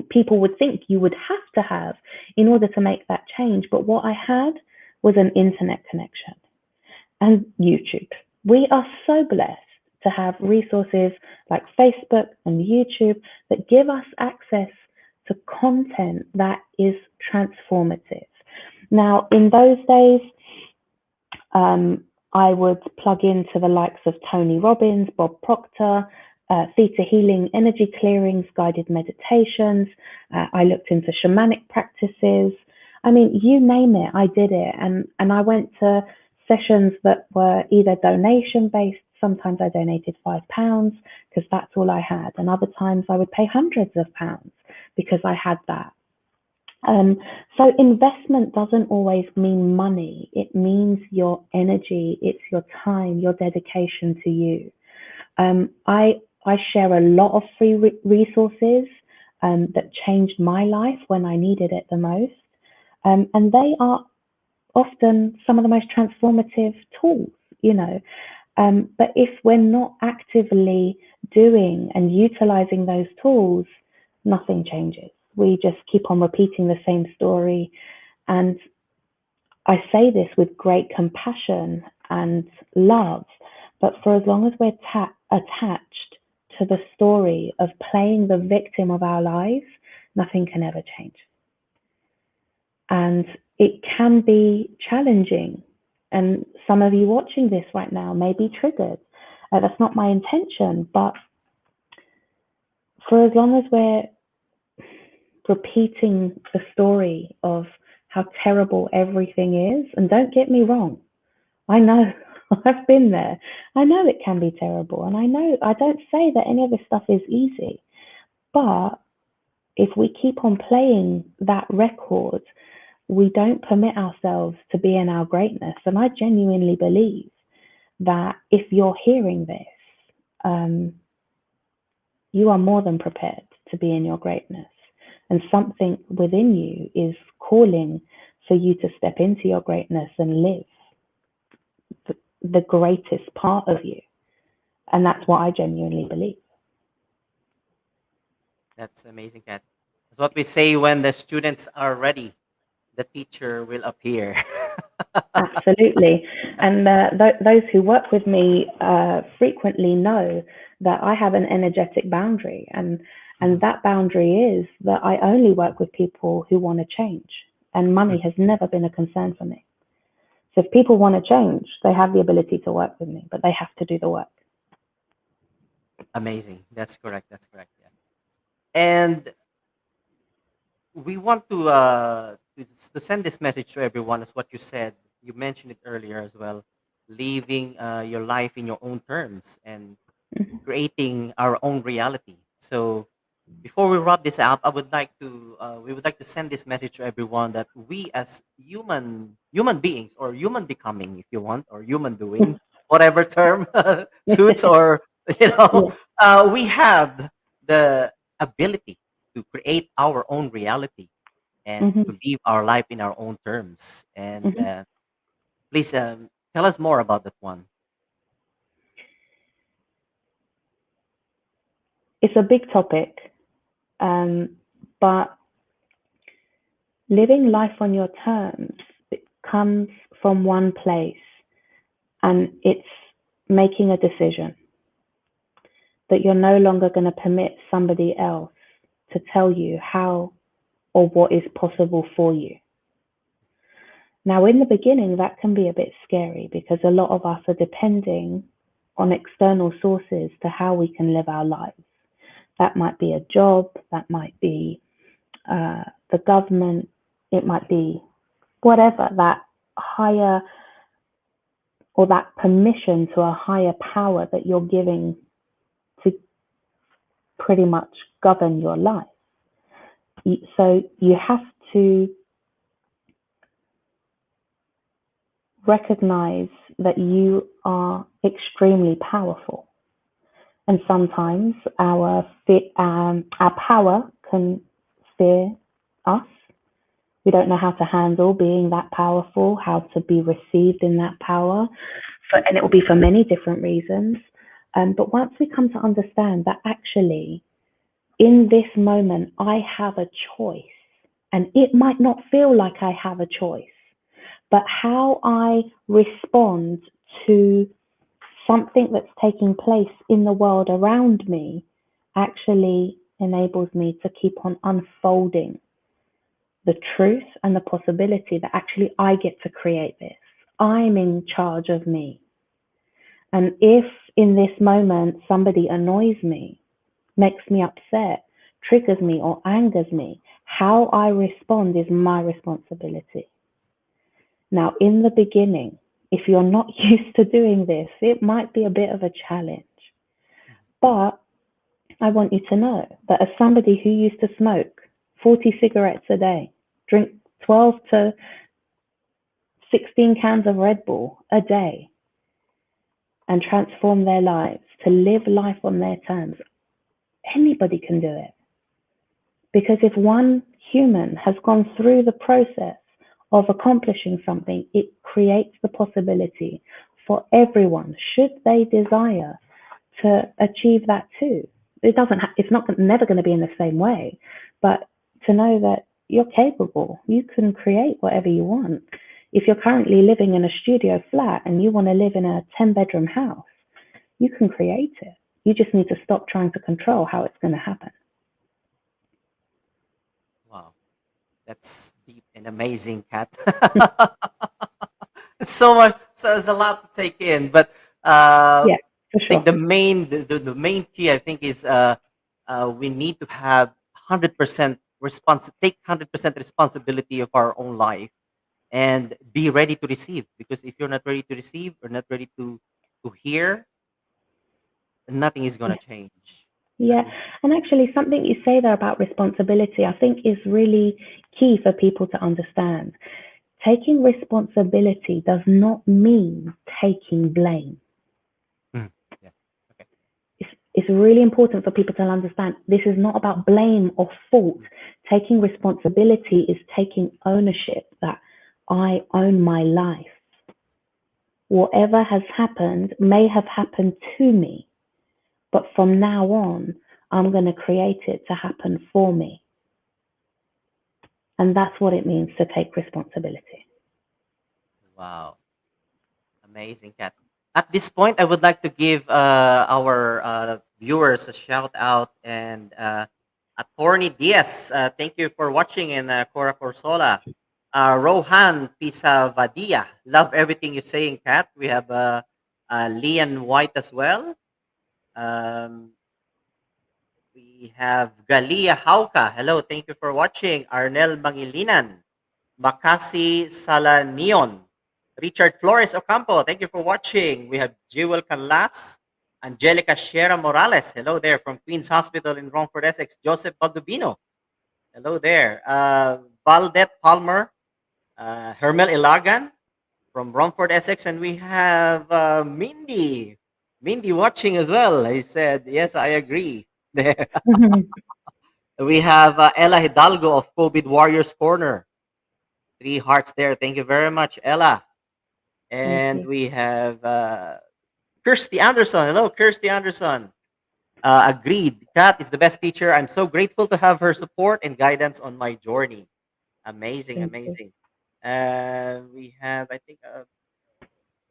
people would think you would have to have in order to make that change. But what I had was an internet connection and YouTube. We are so blessed to have resources like Facebook and YouTube that give us access to content that is transformative. Now, in those days, I would plug into the likes of Tony Robbins, Bob Proctor, Theta Healing, energy clearings, guided meditations. I looked into shamanic practices. I mean, you name it, I did it. And I went to sessions that were either donation based. Sometimes I donated £5 because that's all I had. And other times I would pay hundreds of pounds because I had that. So investment doesn't always mean money. It means your energy, it's your time, your dedication to you. I share a lot of free resources that changed my life when I needed it the most. And they are often some of the most transformative tools, you know. But if we're not actively doing and utilizing those tools, nothing changes. We just keep on repeating the same story. And I say this with great compassion and love, but for as long as we're attached to the story of playing the victim of our lives, nothing can ever change. And it can be challenging. And some of you watching this right now may be triggered. That's not my intention, but for as long as we're repeating the story of how terrible everything is, and don't get me wrong, I know I've been there. I know it can be terrible, and I know I don't say that any of this stuff is easy, but if we keep on playing that record, we don't permit ourselves to be in our greatness. And I genuinely believe that if you're hearing this, you are more than prepared to be in your greatness. And something within you is calling for you to step into your greatness and live the greatest part of you. And that's what I genuinely believe. That's amazing, Kat. That's what we say: when the students are ready, the teacher will appear. Absolutely. And those who work with me frequently know that I have an energetic boundary. And that boundary is that I only work with people who want to change. And money has never been a concern for me. So if people want to change, they have the ability to work with me, but they have to do the work. Amazing. That's correct. That's correct. Yeah. And we want to send this message to everyone, as what you said. You mentioned it earlier as well. Living your life in your own terms and Mhm. creating our own reality. So before we wrap this up, we would like to send this message to everyone that we, as human beings, or human becoming, if you want, or human doing, whatever term suits, or you know, Yeah. we have the ability to create our own reality and Hmm. to live our life in our own terms. And Hmm. please tell us more about that one. It's a big topic, but living life on your terms, it comes from one place, and it's making a decision that you're no longer going to permit somebody else to tell you how or what is possible for you. Now, in the beginning, that can be a bit scary because a lot of us are depending on external sources to how we can live our lives. That might be a job, that might be the government, it might be whatever, that higher or that permission to a higher power that you're giving to pretty much govern your life. So you have to recognize that you are extremely powerful. And sometimes our power can fear us. We don't know how to handle being that powerful, how to be received in that power, and it will be for many different reasons. But once we come to understand that actually, in this moment, I have a choice, and it might not feel like I have a choice, but how I respond to something that's taking place in the world around me actually enables me to keep on unfolding the truth and the possibility that actually I get to create this. I'm in charge of me. And if in this moment somebody annoys me, makes me upset, triggers me, or angers me, how I respond is my responsibility. Now, in the beginning, if you're not used to doing this, it might be a bit of a challenge. But I want you to know that as somebody who used to smoke 40 cigarettes a day, drink 12 to 16 cans of Red Bull a day, and transform their lives to live life on their terms, anybody can do it. Because if one human has gone through the process of accomplishing something, it creates the possibility for everyone, should they desire, to achieve that too. It's not never going to be in the same way, but to know that you're capable, you can create whatever you want. If you're currently living in a studio flat and you want to live in a 10-bedroom house, you can create it. You just need to stop trying to control how it's going to happen. Wow, that's deep and amazing, Kat. It's so much. So there's a lot to take in, but Yeah, for I think sure. the main key, I think, is we need to have 100% take 100% responsibility of our own life and be ready to receive. Because if you're not ready to receive or not ready to hear, nothing is gonna change. Yeah, Nothing is. and actually, something you say there about responsibility, I think is really key for people to understand. Taking responsibility does not mean taking blame. Mm, yeah. Okay. It's really important for people to understand this is not about blame or fault. Mm, Taking responsibility is taking ownership that I own my life. Whatever has happened may have happened to me, but from now on, I'm going to create it to happen for me. And that's what it means to take responsibility. wow. Amazing, Kat. At this point, I would like to give our viewers a shout out and Attorney Diaz. Thank you for watching, and Cora Corsola. Rohan Pisavadia. Love everything you're saying, Kat. We have Lian White as well. Um, we have Galia Hauka. Hello, thank you for watching. Arnel Mangilinan. Makasi Salanion. Richard Flores Ocampo, thank you for watching. We have Jewel Canlas. Angelica Sierra Morales. Hello there from Queen's Hospital in Romford, Essex. Joseph Baldubino. Hello there. Valdette Palmer. Hermel Ilagan from Romford, Essex. And we have Mindy. Mindy watching as well. I said, yes, I agree. There. We have Ella Hidalgo of COVID Warriors Corner. Three hearts there. Thank you very much, Ella. Thank And you. we have Kirsty Anderson. Hello, Kirsty Anderson. Agreed. Kat is the best teacher. I'm so grateful to have her support and guidance on my journey. Amazing, Thank you. amazing. We have, I think,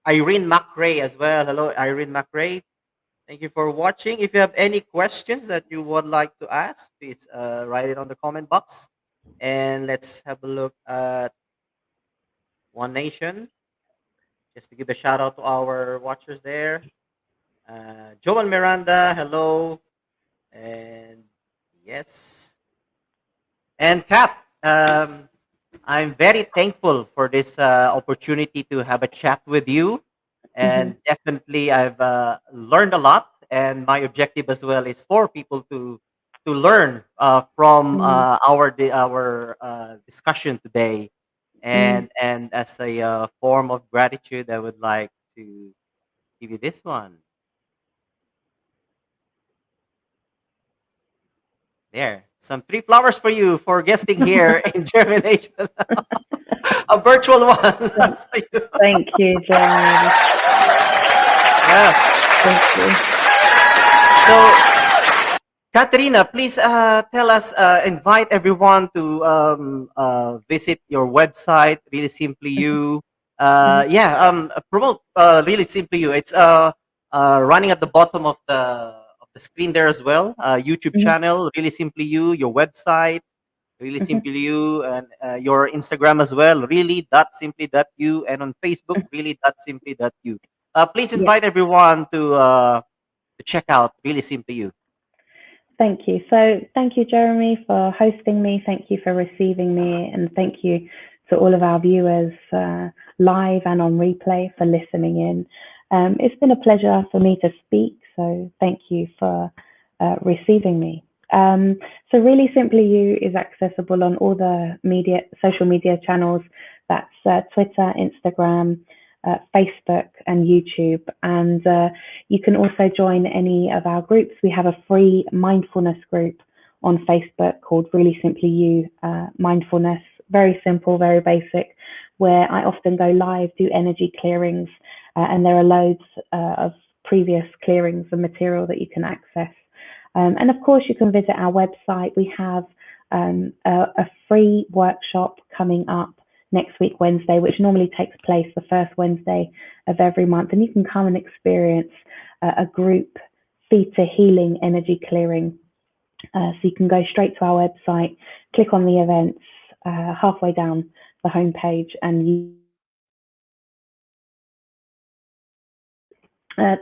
Irene McRae as well. Hello, Irene McRae. Thank you for watching. If you have any questions that you would like to ask, please write it on the comment box. And let's have a look at One Nation. Just to give a shout out to our watchers there. Joel Miranda, hello. And yes. And Kat, I'm very thankful for this opportunity to have a chat with you. Hmm. And definitely, I've learned a lot. And my objective as well is for people to learn from Mm. our discussion today. Mm. And as a form of gratitude, I would like to give you this one. There, some three flowers for you for guesting here in Germination. A virtual one. Thank So you- thank you, Jeremy. yeah. Thank you. So, Katerina, please tell us, invite everyone to visit your website, Really Simply You. Mhm. Promote Really Simply You. It's running at the bottom of the screen there as well. YouTube Mhm. channel, Really Simply You. Your website, Really Mhm. Simply You, and your Instagram as well, Really.Simply.You, and on Facebook, Mhm. Really.Simply.You. Please Yeah. invite everyone to check out Really Simply You. Thank you. So, thank you, Jeremy, for hosting me. Thank you for receiving me. And thank you to all of our viewers live and on replay for listening in. It's been a pleasure for me to speak. So, thank you for receiving me. So, Really Simply You is accessible on all the social media channels. That's Twitter, Instagram, Facebook, and YouTube. And you can also join any of our groups. We have a free mindfulness group on Facebook called Really Simply You Mindfulness. Very simple, very basic, where I often go live, do energy clearings, and there are loads of previous clearings and material that you can access. And of course, you can visit our website. We have a free workshop coming up next week, Wednesday, which normally takes place the first Wednesday of every month. And you can come and experience a group Theta Healing energy clearing. So you can go straight to our website, click on the events halfway down the homepage, and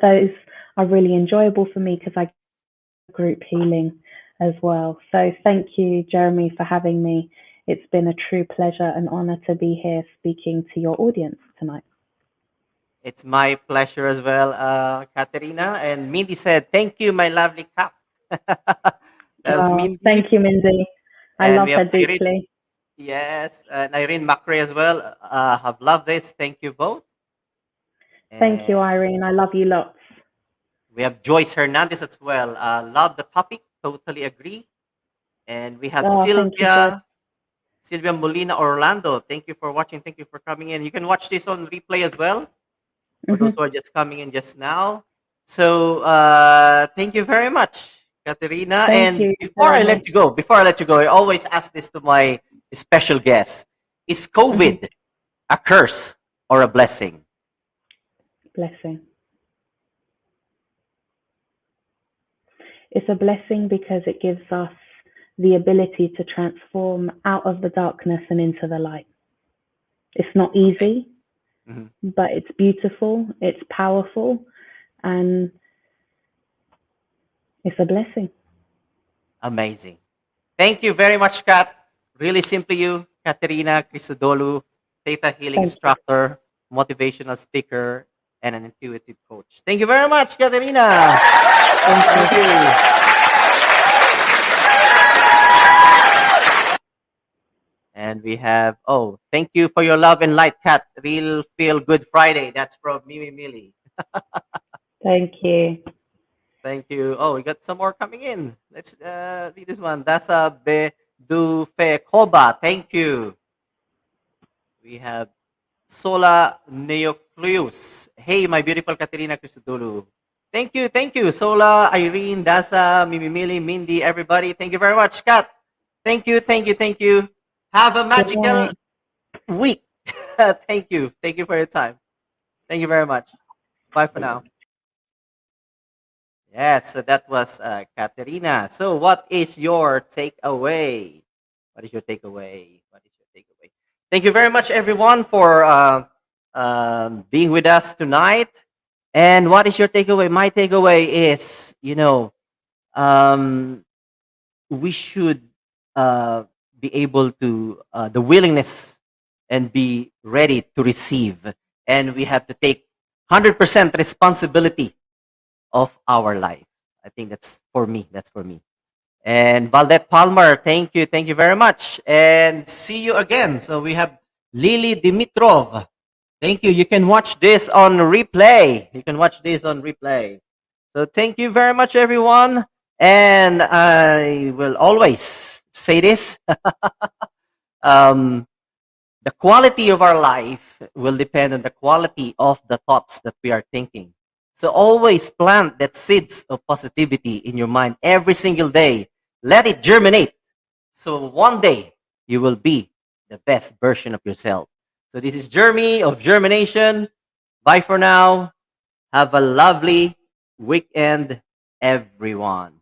those are really enjoyable for me because I group healing as well. So thank you, Jeremy, for having me. It's been a true pleasure and honor to be here speaking to your audience tonight. It's my pleasure as well, Katerina. And Mindy said, "Thank you, my lovely cat." That was Oh, Mindy. thank you, Mindy. I And love we her have Irene. deeply. Yes, and Irene Macrae as well. Have loved this. Thank you both. Thank you, And Irene. I love you lots. we have Joyce Hernandez as well. Love the topic. Totally agree. And we have Oh, thank you, Joy. Sylvia Molina Orlando. Thank you for watching. Thank you for coming in. You can watch this on replay as well for those Hmm. who are just coming in just now. So thank you very much, Katerina. Thank And you, before Jeremy. I let you go, I always ask this to my special guests: Is Hmm. COVID a curse or a blessing? Blessing. It's a blessing because it gives us the ability to transform out of the darkness and into the light. It's not Amazing. easy, Mhm. but it's beautiful, it's powerful, and it's a blessing. Amazing. Thank you very much, Kat. Really simply you, Katerina Christodoulou, Theta Healing Thank you. instructor, motivational speaker, and an intuitive coach. Thank you very much, Katerina. Thank Thank you. you. And we have, oh, thank you for your love and light, Kat. Real Feel Good Friday. That's from Mimi Millie. Thank you. Thank you. Oh, we got some more coming in. Let's read this one. That's a Bedufe Koba. Thank you. We have Sola Neocleus. Hey, my beautiful Katerina Christodoulou. Thank you, Sola, Irene, Dasa, Mimi Millie, Mindy, everybody. Thank you very much, Kat. Thank you. Have a Good magical night. week. Thank you for your time. Thank you very much. Bye for now. Yes, so that was Katerina. So, what is your takeaway? What is your takeaway? What is your takeaway? Thank you very much, everyone, for being with us tonight. And what is your takeaway? My takeaway is, um, we should uh, be able to the willingness and be ready to receive, and we have to take 100% responsibility of our life. I think that's for me. That's for me. And Valdette Palmer, thank you very much, and see you again. So we have Lily Dimitrov. Thank you. You can watch this on replay. You can watch this on replay. So thank you very much, everyone. And I will always say this: um, the quality of our life will depend on the quality of the thoughts that we are thinking. So always plant that seeds of positivity in your mind every single day. Let it germinate. So one day you will be the best version of yourself. So this is Jeremy of JhermiNATION. Bye for now. Have a lovely weekend, everyone.